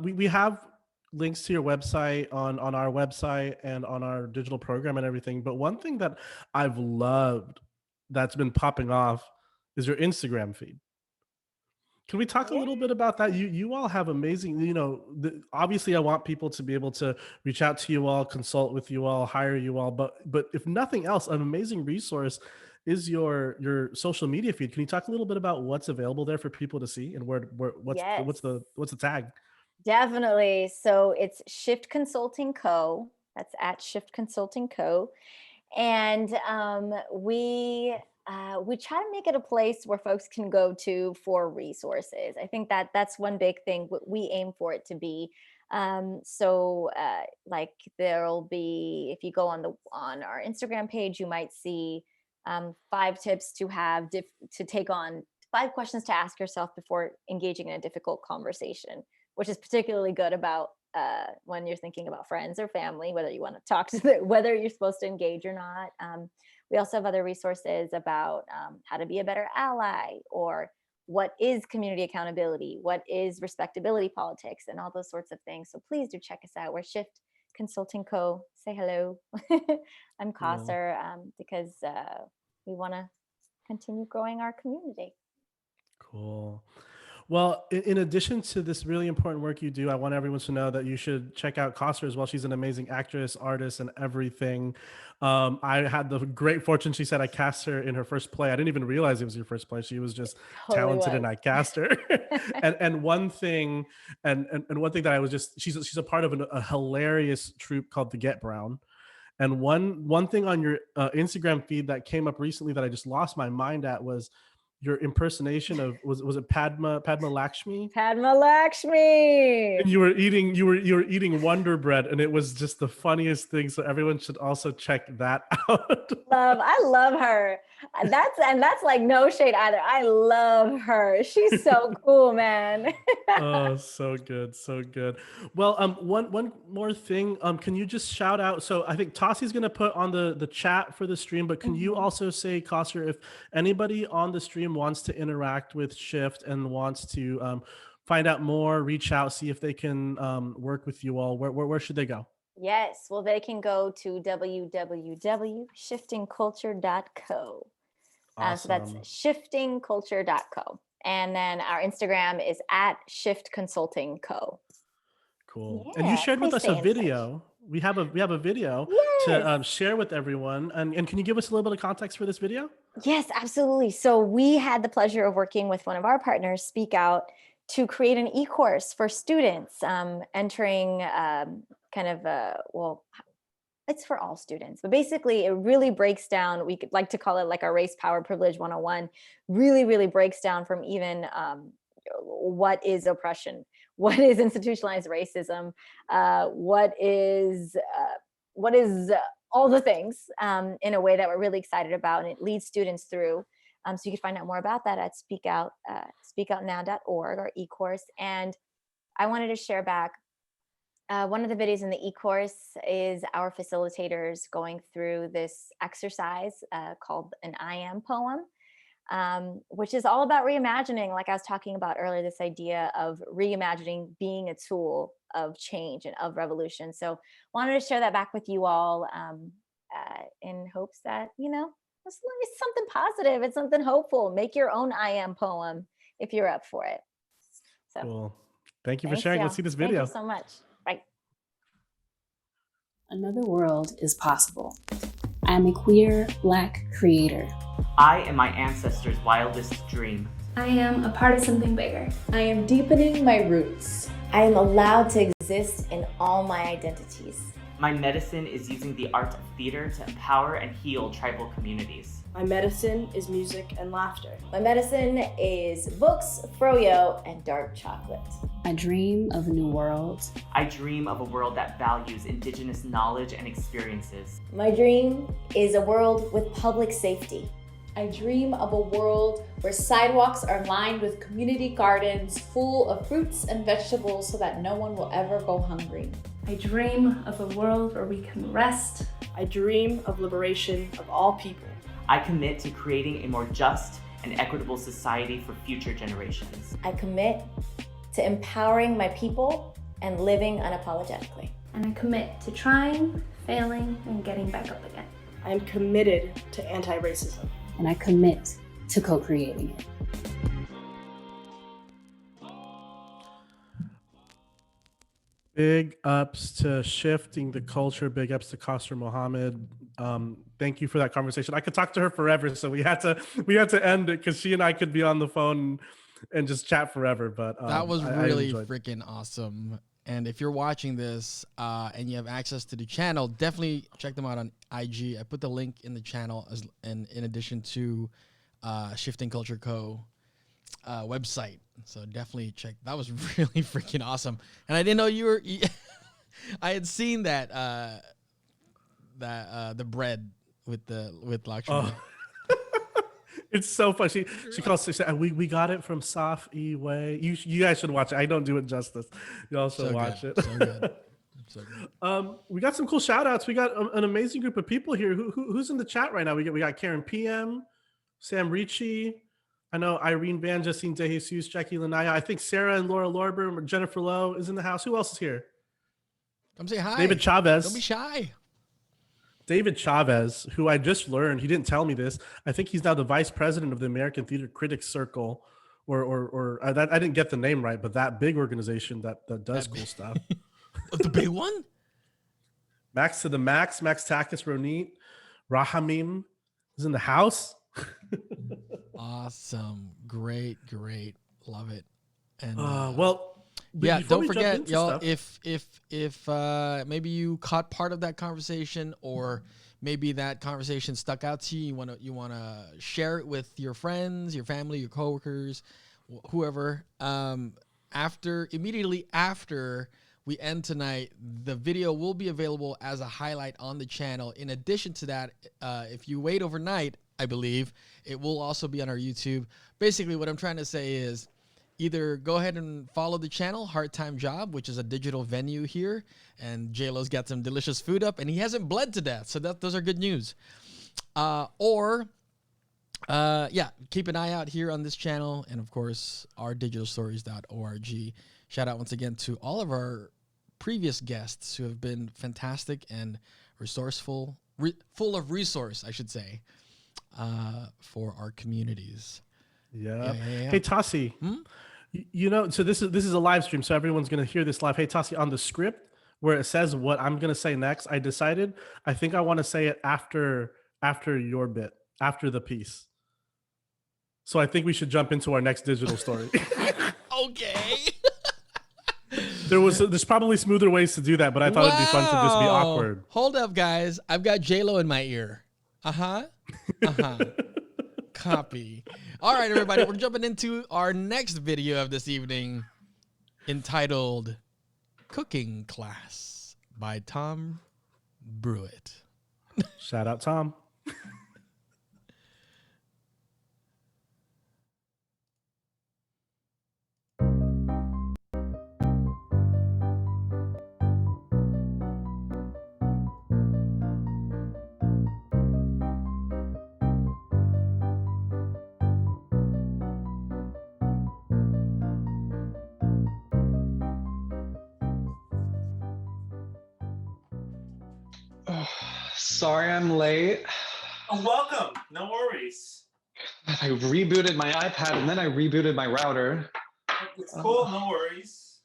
A: We have links to your website on our website and on our digital program and everything. But one thing that I've loved that's been popping off is your Instagram feed. Can we talk a
H: Yeah.
A: little bit about that? You all have amazing, obviously I want people to be able to reach out to you all, consult with you all, hire you all, but if nothing else, an amazing resource is your social media feed. Can you talk a little bit about what's available there for people to see, and where what's the,
H: Yes,
A: what's the tag?
H: definitely. So it's Shift Consulting Co. That's at Shift Consulting Co. And we try to make it a place where folks can go to for resources. I think that that's one big thing we aim for it to be. Like there'll be, if you go on our Instagram page, you might see 5 tips to to take on, 5 questions to ask yourself before engaging in a difficult conversation, which is particularly good about when you're thinking about friends or family, whether you want to talk to whether you're supposed to engage or not. We also have other resources about how to be a better ally, or what is community accountability, what is respectability politics, and all those sorts of things. So please do check us out. We're Shift Consulting Co. Say hello. I'm
A: Cool.
H: Kosser, because we want to continue growing our community.
A: Cool. Well, in addition to this really important work you do, I want everyone to know that you should check out Coster as well. She's an amazing actress, artist, and everything. I had the great fortune. She said I cast her in her first play. I didn't even realize it was your first play. She was just
H: Totally
A: talented,
H: was.
A: and I cast her. and one thing, and one thing that I was just she's a part of a hilarious troupe called the Get Brown. And one thing on your Instagram feed that came up recently that I just lost my mind at was your impersonation of was it Padma Lakshmi?
H: Padma Lakshmi.
A: And you were eating Wonder Bread, and it was just the funniest thing. So everyone should also check that out.
H: I love her. That's like no shade either. I love her. She's so cool, man.
A: Oh, so good, so good. Well, one more thing. Can you just shout out? So I think Tossi's gonna put on the chat for the stream, but can you also say, Coster, if anybody on the stream wants to interact with Shift and wants to find out more, reach out, see if they can work with you all, where should they go?
H: Yes. Well, they can go to www.shiftingculture.co. So that's
A: Awesome.
H: shiftingculture.co. And then our Instagram is @shiftconsultingco.
A: Cool.
H: Yeah,
A: And you shared with
H: please
A: us
H: stay
A: a
H: in
A: video. We have a video to share with everyone. And can you give us a little bit of context for this video?
H: Yes, absolutely. So we had the pleasure of working with one of our partners, Speak Out, to create an e-course for students entering it's for all students, but basically it really breaks down, we could like to call it like a race, power, privilege 101, really breaks down from even what is oppression, what is institutionalized racism, what is all the things in a way that we're really excited about, and it leads students through. So you can find out more about that at speakoutnow.org, our e-course. And I wanted to share back one of the videos in the e-course is our facilitators going through this exercise called an I am poem, which is all about reimagining, like I was talking about earlier, this idea of reimagining being a tool of change and of revolution. So wanted to share that back with you all in hopes that, it's something positive, it's something hopeful. Make your own I am poem if you're up for it. So
A: cool. Thank you for sharing. Let's see this video.
H: Thank you so much. Right.
I: Another world is possible. I am a queer Black creator.
J: I am my ancestors' wildest dream.
K: I am a part of something bigger.
L: I am deepening my roots.
H: I am allowed to exist in all my identities.
J: My medicine is using the art of theater to empower and heal tribal communities.
L: My medicine is music and laughter.
H: My medicine is books, froyo, and dark chocolate.
I: I dream of a new world.
J: I dream of a world that values Indigenous knowledge and experiences.
H: My dream is a world with public safety.
L: I dream of a world where sidewalks are lined with community gardens full of fruits and vegetables so that no one will ever go hungry.
K: I dream of a world where we can rest.
L: I dream of liberation of all people.
J: I commit to creating a more just and equitable society for future generations.
H: I commit to empowering my people and living unapologetically.
K: And I commit to trying, failing, and getting back up again.
L: I am committed to anti-racism.
I: And I commit to co-creating it.
A: Big ups to Shifting the Culture. Big ups to Coster Mohammed. Thank you for that conversation. I could talk to her forever, so we had to end it because she and I could be on the phone and just chat forever. But
B: that was really freaking awesome. And if you're watching this and you have access to the channel, definitely check them out on IG. I put the link in the channel and in addition to Shifting Culture Co. Website. So definitely check. That was really freaking awesome. And I didn't know you were. I had seen that the bread with Lakshmi.
A: Oh. It's so fun. She calls. She said, "We got it from Saf E Way." You guys should watch it. I don't do it justice. You also watch it.
B: So good. So good.
A: We got some cool shout outs. We got an amazing group of people here. Who's in the chat right now? We got Karen PM, Sam Ricci. I know Irene Van, Justine De Jesus, Jackie Lanaya. I think Sarah and Laura Lorber, Jennifer Lowe is in the house. Who else is here?
B: Come say hi.
A: David Chavez.
B: Don't be shy.
A: David Chavez, who I just learned, he didn't tell me this. I think he's now the vice president of the American Theater Critics Circle, or I didn't get the name right, but that big organization that does cool stuff.
B: The big one?
A: Max to the Max, Max Takis, Ronit, Rahamim is in the house.
B: Awesome. Great. Love it. And
A: yeah,
B: don't forget, y'all, if maybe you caught part of that conversation, or maybe that conversation stuck out to you. You wanna share it with your friends, your family, your coworkers, whoever. Immediately after we end tonight, the video will be available as a highlight on the channel. In addition to that, if you wait overnight, I believe it will also be on our YouTube. Basically, what I'm trying to say is either go ahead and follow the channel, Hard Time Job, which is a digital venue here, and J-Lo's got some delicious food up, and he hasn't bled to death, so those are good news. Keep an eye out here on this channel, and of course, ourdigitalstories.org. Shout out once again to all of our previous guests who have been fantastic and resourceful, full of resource, I should say, for our communities.
A: Yeah. Hey, Tassi. So this is a live stream, so everyone's gonna hear this live. Hey, Tassi, on the script where it says what I'm gonna say next, I think I want to say it after your bit, after the piece. So I think we should jump into our next digital story.
B: Okay.
A: There's probably smoother ways to do that, but I thought it'd be fun to just be awkward.
B: Hold up, guys. I've got J-Lo in my ear. Copy. All right, everybody. We're jumping into our next video of this evening entitled Cooking Class by Tom Brewitt.
A: Shout out, Tom.
M: Sorry I'm late.
N: Oh, welcome. No worries.
M: I rebooted my iPad and then I rebooted my router.
N: It's cool. No worries.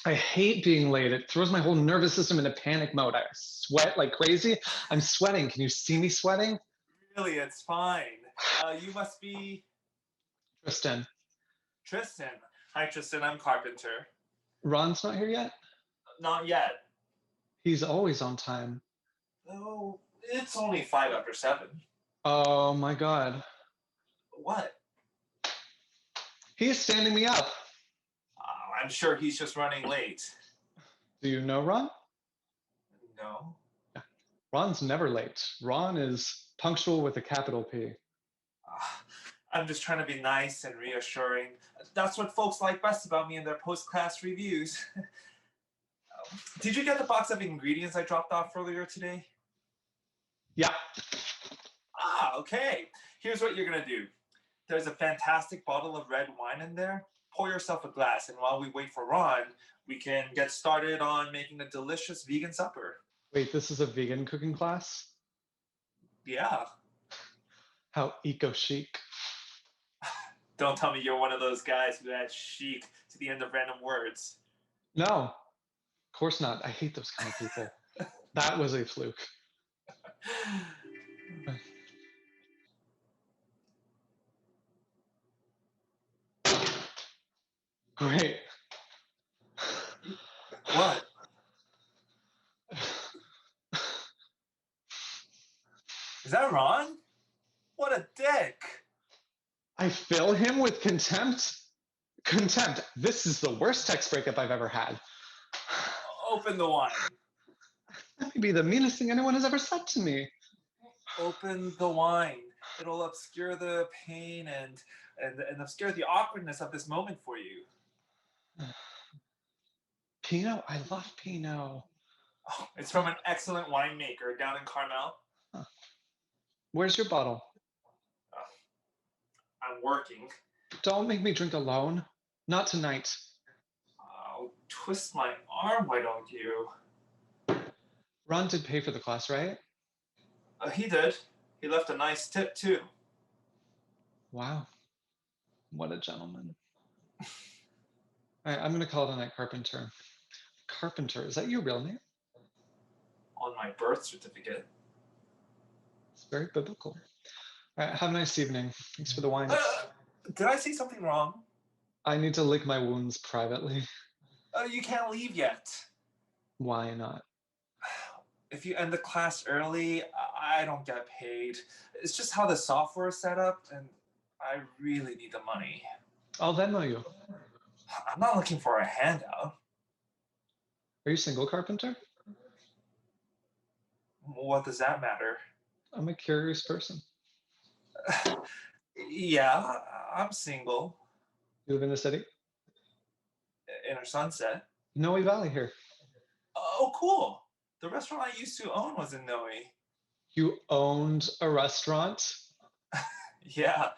M: I hate being late. It throws my whole nervous system into panic mode. I sweat like crazy. I'm sweating. Can you see me sweating?
N: Really, it's fine. You must be...
M: Tristan.
N: Tristan. Hi, Tristan. I'm Carpenter.
M: Ron's not here yet?
N: Not yet.
M: He's always on time.
N: Oh, it's only 5 after 7.
M: Oh my God.
N: What?
M: He's standing me up.
N: I'm sure he's just running late.
M: Do you know Ron?
N: No.
M: Ron's never late. Ron is punctual with a capital P.
N: I'm just trying to be nice and reassuring. That's what folks like best about me in their post-class reviews. Did you get the box of ingredients I dropped off earlier today?
M: Yeah.
N: Okay. Here's what you're going to do. There's a fantastic bottle of red wine in there. Pour yourself a glass, and while we wait for Ron, we can get started on making a delicious vegan supper.
M: Wait, this is a vegan cooking class?
N: Yeah.
M: How eco-chic.
N: Don't tell me you're one of those guys who adds chic to the end of random words.
M: No, of course not. I hate those kind of people. That was a fluke. Great.
N: What? Is that Ron? What a dick.
M: I fill him with contempt? Contempt. This is the worst text breakup I've ever had.
N: Open the wine.
M: That may be the meanest thing anyone has ever said to me.
N: Open the wine. It'll obscure the pain and obscure the awkwardness of this moment for you.
M: Pinot? I love Pinot.
N: Oh, it's from an excellent winemaker down in Carmel.
M: Huh. Where's your bottle?
N: I'm working.
M: Don't make me drink alone. Not tonight.
N: Oh, twist my arm, why don't you?
M: Ron did pay for the class, right?
N: He did. He left a nice tip, too.
M: Wow. What a gentleman. All right, I'm going to call it a night, Carpenter. Carpenter, is that your real name?
N: On my birth certificate.
M: It's very biblical. All right, have a nice evening. Thanks for the wine.
N: Did I say something wrong?
M: I need to lick my wounds privately.
N: You can't leave yet.
M: Why not?
N: If you end the class early, I don't get paid. It's just how the software is set up, and I really need the money.
M: I'll Venmo you.
N: I'm not looking for a handout.
M: Are you single, Carpenter?
N: What does that matter?
M: I'm a curious person.
N: Yeah, I'm single.
M: You live in the city?
N: Inner Sunset.
M: Noe Valley here.
N: Oh, cool. The restaurant I used to own was in Noe.
M: You owned a restaurant?
N: Yeah,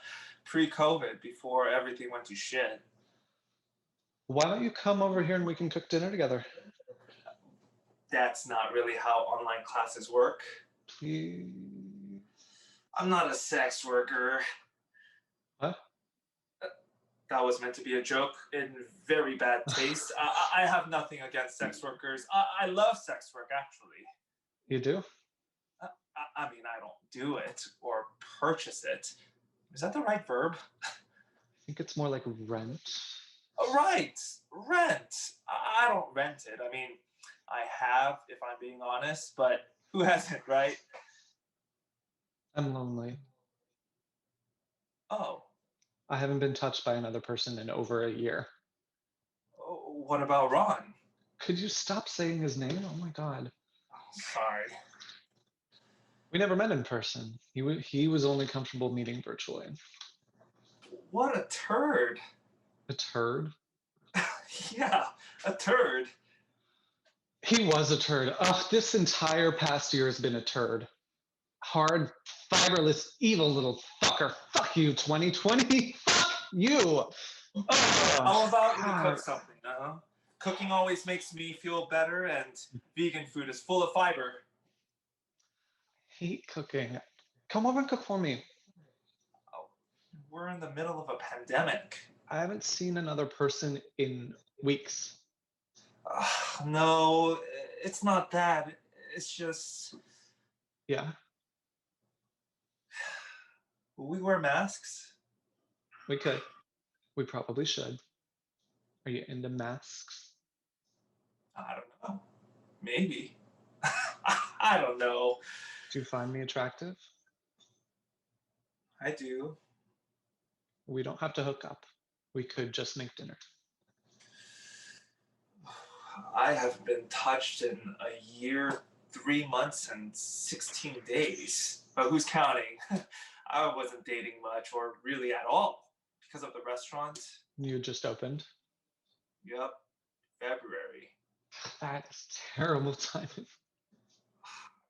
N: pre-COVID, before everything went to shit.
M: Why don't you come over here and we can cook dinner together?
N: That's not really how online classes work.
M: Please.
N: I'm not a sex worker.
M: What?
N: That was meant to be a joke in very bad taste. I have nothing against sex workers. I love sex work, actually.
M: You do?
N: I mean, I don't do it or purchase it. Is that the right verb?
M: I think it's more like rent.
N: Right, rent. I don't rent it. I mean, I have, if I'm being honest, but who hasn't, right?
M: I'm lonely.
N: Oh.
M: I haven't been touched by another person in over a year.
N: What about Ron?
M: Could you stop saying his name? Oh my God.
N: Sorry.
M: We never met in person. He was only comfortable meeting virtually.
N: What a turd.
M: A turd?
N: Yeah, a turd.
M: He was a turd. Ugh, this entire past year has been a turd. Hard, fiberless, evil little fucker. Fuck you, 2020. Fuck you.
N: How about we cook something, huh? Cooking always makes me feel better, and vegan food is full of fiber.
M: Hate cooking. Come over and cook for me.
N: Oh, we're in the middle of a pandemic.
M: I haven't seen another person in weeks.
N: No, it's not that. It's just...
M: Yeah?
N: Will we wear masks?
M: We could. We probably should. Are you into masks?
N: I don't know. Maybe. I don't know.
M: Do you find me attractive?
N: I do.
M: We don't have to hook up. We could just make dinner.
N: I haven't been touched in a year, 3 months, and 16 days. But who's counting? I wasn't dating much, or really at all, because of the restaurant.
M: You just opened?
N: Yep, February.
M: That is terrible timing.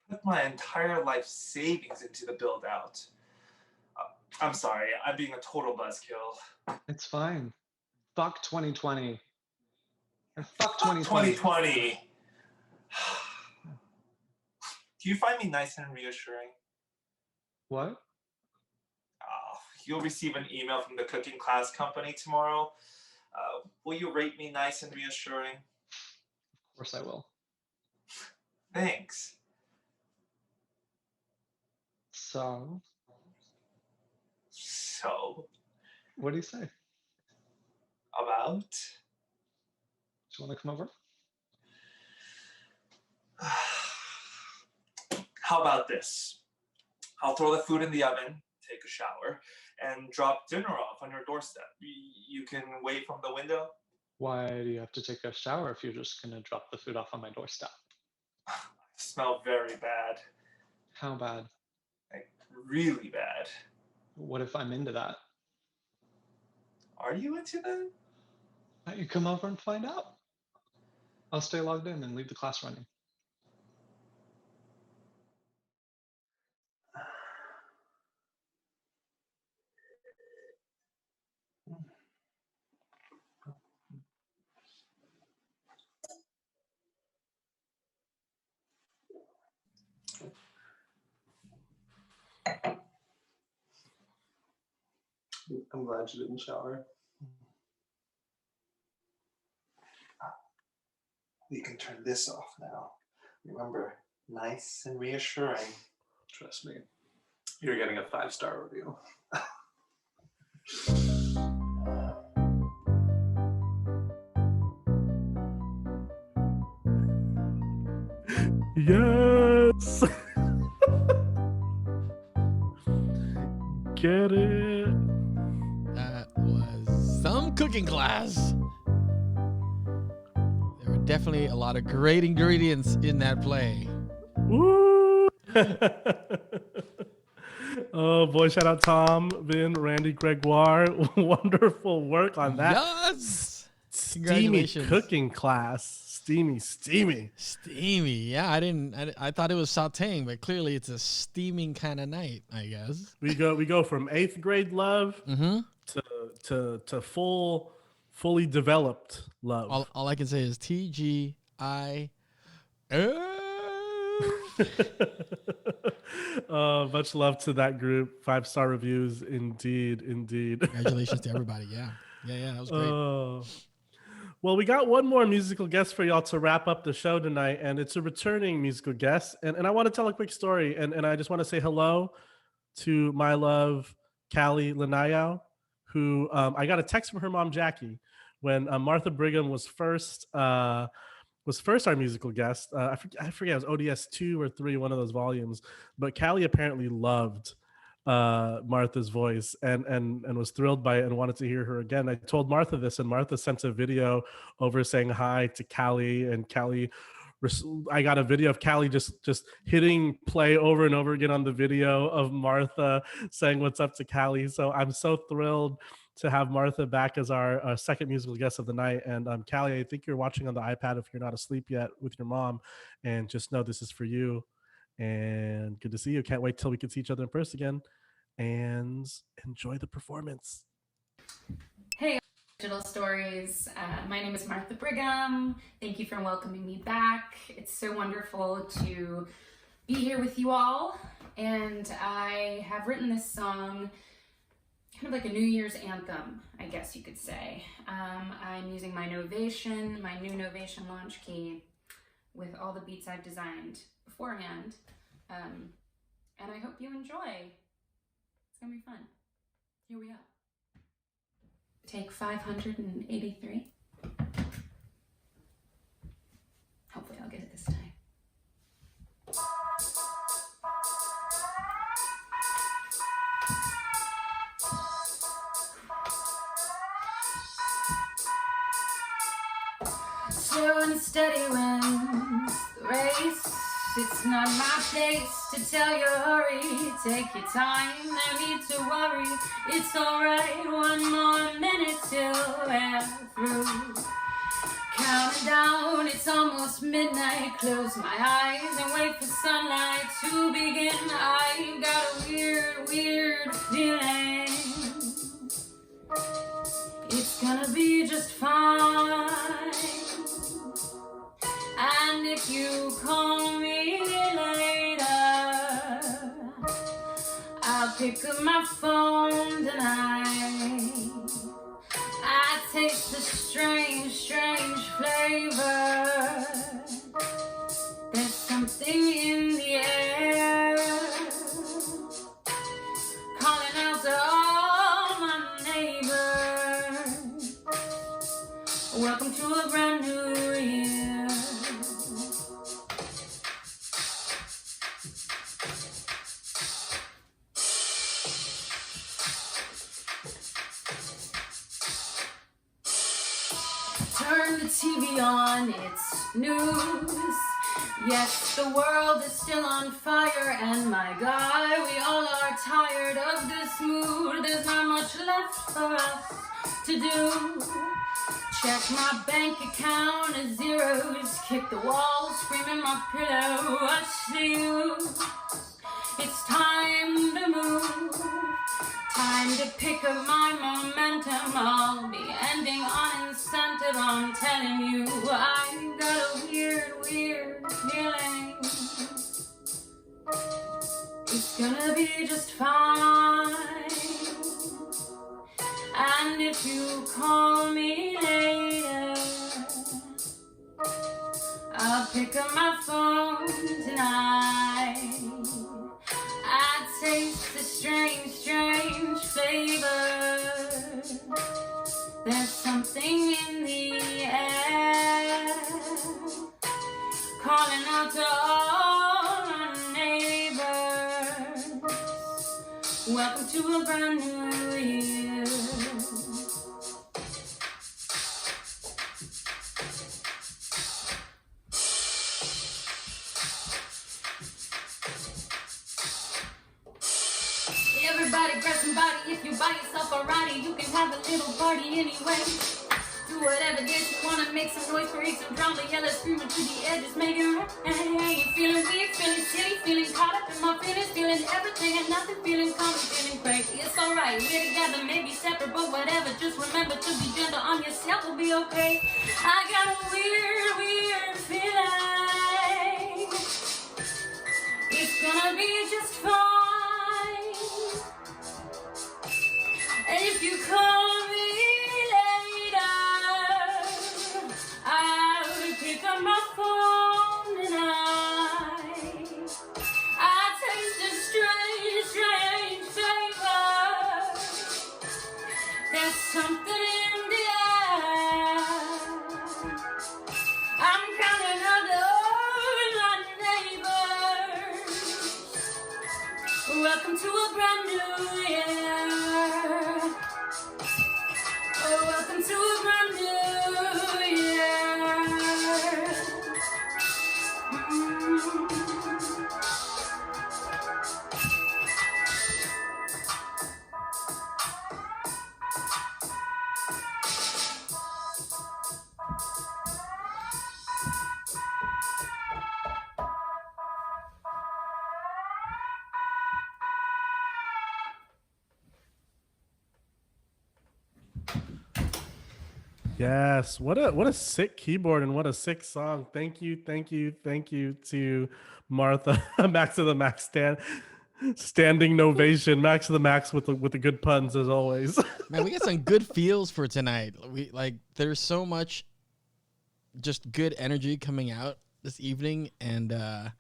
N: I put my entire life savings into the build out. I'm sorry, I'm being a total buzzkill.
M: It's fine. Fuck 2020. And fuck 2020.
N: 2020. Do you find me nice and reassuring?
M: What?
N: You'll receive an email from the cooking class company tomorrow. Will you rate me nice and reassuring?
M: Of course I will.
N: Thanks.
M: So?
N: What
M: do you say?
N: About?
M: Do you want to come over?
N: How about this? I'll throw the food in the oven, take a shower, and drop dinner off on your doorstep. You can wait from the window.
M: Why do you have to take a shower if you're just going to drop the food off on my doorstep?
N: I smell very bad.
M: How bad?
N: Like, really bad.
M: What if I'm into that?
N: Are you into that?
M: Why don't you come over and find out? I'll stay logged in and leave the class running. I'm glad you didn't shower.
N: We can turn this off now. Remember, nice and reassuring.
M: Trust me, you're getting a 5-star review.
A: Yes. Get it.
B: That was some cooking class. There were definitely a lot of great ingredients in that play.
A: Woo! Oh boy, shout out Tom, Vin, Randy, Gregoire. Wonderful work on that.
B: Yes.
A: Steamy
B: Congratulations.
A: cooking class. Steamy.
B: Steamy. Yeah, I thought it was sauteing, but clearly it's a steaming kind of night, I guess.
A: We go from 8th grade love to fully developed love.
B: All I can say is TGI.
A: Much love to that group. 5-star reviews, indeed.
B: Congratulations to everybody. Yeah, that was great.
A: Well, we got one more musical guest for y'all to wrap up the show tonight, and it's a returning musical guest. And I want to tell a quick story, and I just want to say hello to my love, Callie Lanayau, who I got a text from her mom, Jackie, when Martha Brigham was first our musical guest. I forget, it was ODS 2 or 3, one of those volumes. But Callie apparently loved Martha's voice and was thrilled by it and wanted to hear her again. I told Martha this, and Martha sent a video over saying hi to Callie, and Callie, I got a video of Callie just hitting play over and over again on the video of Martha saying what's up to Callie. So I'm so thrilled to have Martha back as our second musical guest of the night. And Callie, I think you're watching on the iPad if you're not asleep yet with your mom, and just know this is for you. And good to see you. Can't wait till we can see each other in person again. And enjoy the performance.
O: Hey, Digital Stories. My name is Martha Brigham. Thank you for welcoming me back. It's so wonderful to be here with you all. And I have written this song kind of like a New Year's anthem, I guess you could say. I'm using my new Novation launch key with all the beats I've designed beforehand. And I hope you enjoy. It's gonna be fun. Here we go. Take 583. Hopefully I'll get it this time. Slow and steady wins the race. It's not my place to tell you hurry. Take your time, no need to worry. It's alright, one more minute till we're through. Counting down, it's almost midnight. Close my eyes and wait for sunlight to begin. I've got a weird feeling. It's gonna be just fine. And if you call me later, I'll pick up my phone tonight. I taste the strange flavor. There's something in the air, calling out to all my neighbors. Welcome to a brand new year. Turn the TV on, it's news. Yes, the world is still on fire, and my God, we all are tired of this mood. There's not much left for us to do. Check my bank account as zeros, kick the wall, screaming my pillow. What's the use? It's time to move. Time to pick up my momentum. I'll be ending on incentive. I'm telling you, I've got a weird feeling. It's gonna be just fine. And if you call me later, I'll pick up my phone tonight. I taste the strange flavor. There's something in the air, calling out to all my neighbors. Welcome to a brand new year. Everybody grab somebody. If you buy yourself a righty, you can have a little party anyway. Do whatever dance you wanna, make some noise, create some drama, yell and scream to the edges, make it right. Hey, feeling weird, feeling silly, feeling caught up in my feelings, feeling everything and nothing, feeling calm, feeling crazy. It's alright, we're together, maybe separate, but whatever. Just remember to be gentle on yourself, will be okay. I got a weird, weird feeling. It's gonna be just fine. And if you call me pick up my phone and I taste a strange, strange flavor. There's something in the air. I'm counting on all my neighbors. Welcome to a brand new year. Oh, welcome to a brand new year.
A: Yes, what a sick keyboard and what a sick song. Thank you to Martha. Max to the Max standing ovation. Max to the Max with the good puns as always.
B: Man, we got some good feels for tonight. There's so much just good energy coming out this evening, and I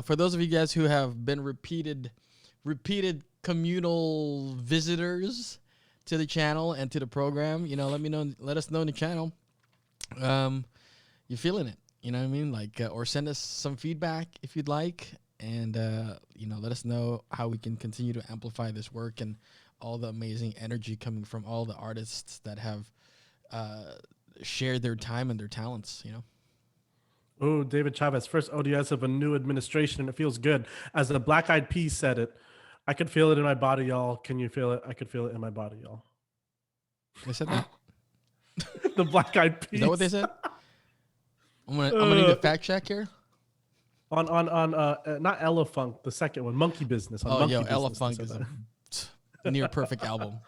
B: for those of you guys who have been repeated communal visitors to the channel and to the program, let us know in the channel. You're feeling it, you know what I mean? Or send us some feedback if you'd like, and let us know how we can continue to amplify this work and all the amazing energy coming from all the artists that have shared their time and their talents,
A: Oh, David Chavez, first ODS of a new administration, and it feels good. As the Black Eyed Peas said it, I could feel it in my body, y'all. Can you feel it? I could feel it in my body, y'all.
B: They said that?
A: The Black Eyed Peas.
B: Is that what they said? I'm gonna need a fact check here.
A: On not Ella Funk, the second one, Monkey Business.
B: Ella Funk is a near perfect album.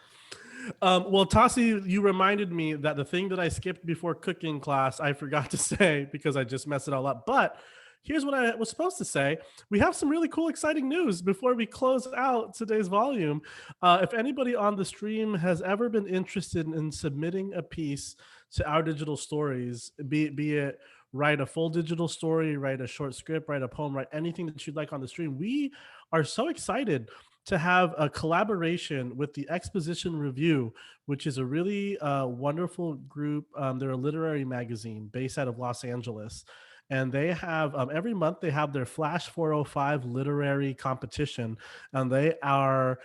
A: Well, Tassi, you reminded me that the thing that I skipped before cooking class, I forgot to say because I just messed it all up. But here's what I was supposed to say. We have some really cool, exciting news before we close out today's volume. If anybody on the stream has ever been interested in submitting a piece to Our Digital Stories, be it write a full digital story, write a short script, write a poem, write anything that you'd like on the stream, we are so excited to have a collaboration with the Exposition Review, which is a really wonderful group. They're a literary magazine based out of Los Angeles. And they have, every month they have their Flash 405 literary competition. And they are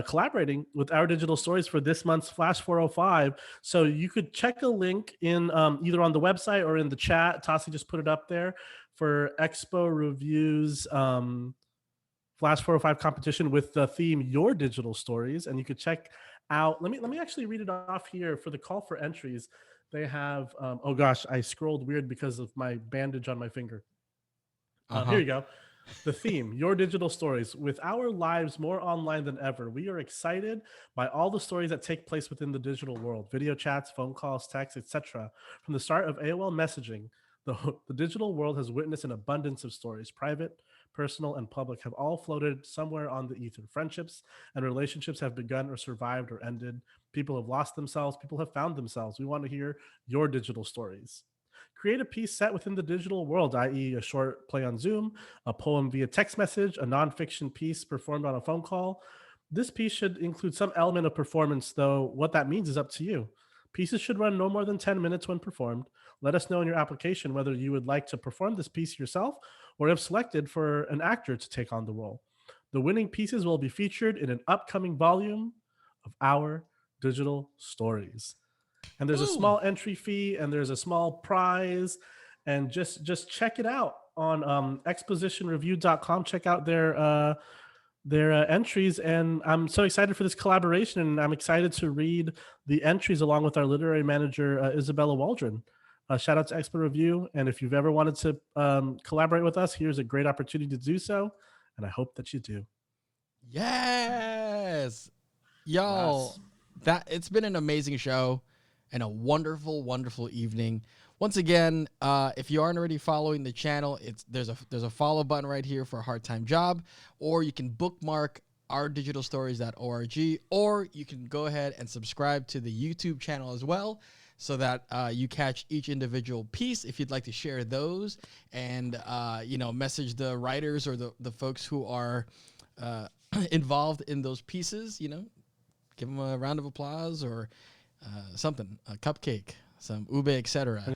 A: collaborating with Our Digital Stories for this month's Flash 405. So you could check a link in either on the website or in the chat. Tassi just put it up there for Expo Reviews Flash 405 competition with the theme Your Digital Stories. And you could check out, let me actually read it off here for the call for entries. They have, oh gosh, I scrolled weird because of my bandage on my finger. Here you go. The theme, Your Digital Stories. With our lives more online than ever, we are excited by all the stories that take place within the digital world. Video chats, phone calls, texts, etc. From the start of AOL messaging, the digital world has witnessed an abundance of stories. Private, personal, and public have all floated somewhere on the ether. Friendships and relationships have begun or survived or ended. People have lost themselves. People have found themselves. We want to hear your digital stories. Create a piece set within the digital world, i.e. a short play on Zoom, a poem via text message, a nonfiction piece performed on a phone call. This piece should include some element of performance, though what that means is up to you. Pieces should run no more than 10 minutes when performed. Let us know in your application whether you would like to perform this piece yourself or if selected, for an actor to take on the role. The winning pieces will be featured in an upcoming volume of our digital stories. And there's a small entry fee and there's a small prize. And just check it out on expositionreview.com. Check out their entries. And I'm so excited for this collaboration. And I'm excited to read the entries along with our literary manager, Isabella Waldron. Shout out to Expo Review. And if you've ever wanted to collaborate with us, here's a great opportunity to do so. And I hope that you do.
B: Yes. Y'all, that it's been an amazing show and a wonderful, wonderful evening. Once again, if you aren't already following the channel, there's a follow button right here for a Hard Time Job, or you can bookmark ourdigitalstories.org, or you can go ahead and subscribe to the YouTube channel as well, so that you catch each individual piece. If you'd like to share those and message the writers or the folks who are involved in those pieces, give them a round of applause or something, a cupcake, some ube, etc.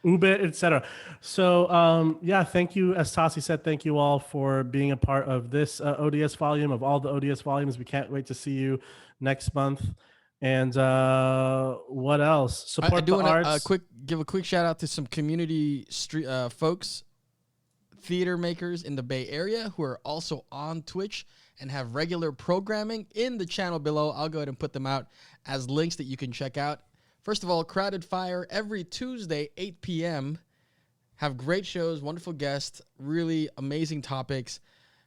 A: Ube, etc. So, thank you. As Tassi said, thank you all for being a part of this ODS volume, of all the ODS volumes. We can't wait to see you next month. And what else? Support the arts.
B: Give a quick shout out to some community folks, theater makers in the Bay Area who are also on Twitch and have regular programming in the channel below. I'll go ahead and put them out as links that you can check out. First of all, Crowded Fire every Tuesday, 8 p.m. Have great shows, wonderful guests, really amazing topics.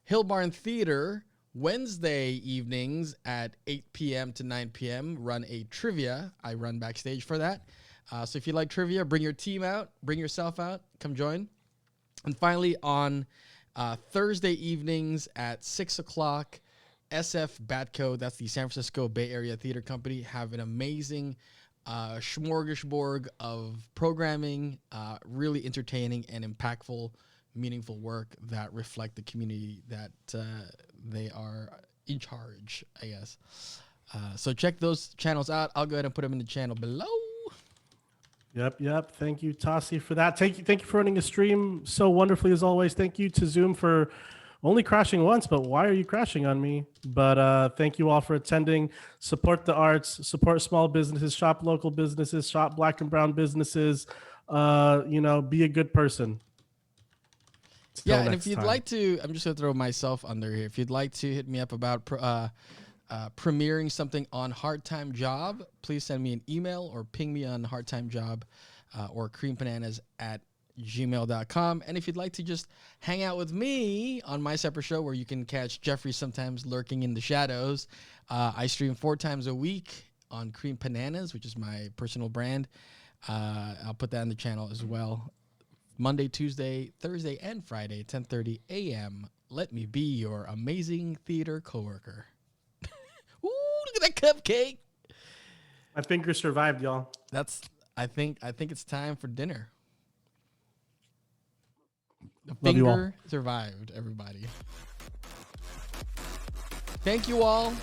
B: Hill Barn Theater, Wednesday evenings at 8 p.m. to 9 p.m. run a trivia. I run backstage for that. So if you like trivia, bring your team out, bring yourself out, come join. And finally, on Thursday evenings at 6 o'clock, SF Batco, that's the San Francisco Bay Area Theater Company, have an amazing smorgasbord of programming, really entertaining and impactful, meaningful work that reflect the community that they are in charge, I guess. So check those channels out. I'll go ahead and put them in the channel below.
A: Yep. Thank you, Tassi, for that. Thank you for running a stream so wonderfully as always. Thank you to Zoom for only crashing once, but why are you crashing on me? But thank you all for attending. Support the arts, support small businesses, shop local businesses, shop Black and brown businesses. Be a good person.
B: Yeah, and if you'd like to, I'm just going to throw myself under here. If you'd like to hit me up about premiering something on Hard Time Job, please send me an email or ping me on Hard Time Job or creambananas@gmail.com. And if you'd like to just hang out with me on my separate show where you can catch Jeffrey sometimes lurking in the shadows, I stream 4 times a week on Cream Bananas, which is my personal brand. I'll put that in the channel as well. Monday, Tuesday, Thursday, and Friday, 10:30 a.m. Let me be your amazing theater coworker. Ooh, look at that cupcake.
A: My finger survived, y'all.
B: I think it's time for dinner. The
A: Love you all.
B: finger survived, everybody. Thank you all.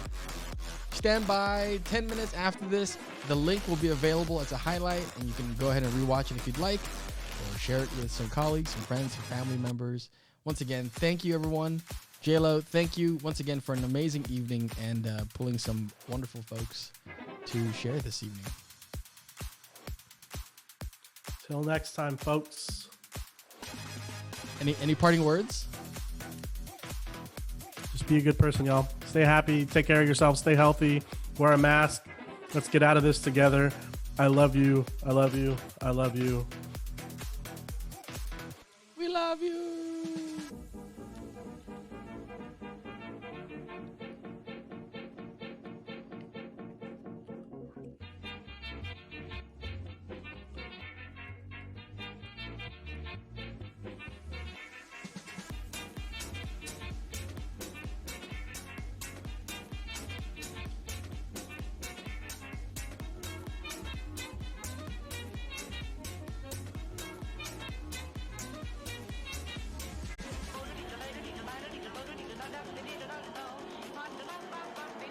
B: Stand by 10 minutes after this. The link will be available as a highlight, and you can go ahead and rewatch it if you'd like, or share it with some colleagues, some friends, some family members. Once again, thank you, everyone. JLo, thank you once again for an amazing evening and pulling some wonderful folks to share this evening.
A: Till next time, folks.
B: Any parting words?
A: Just be a good person, y'all. Stay happy. Take care of yourself. Stay healthy. Wear a mask. Let's get out of this together. I love you. I love you. I love you.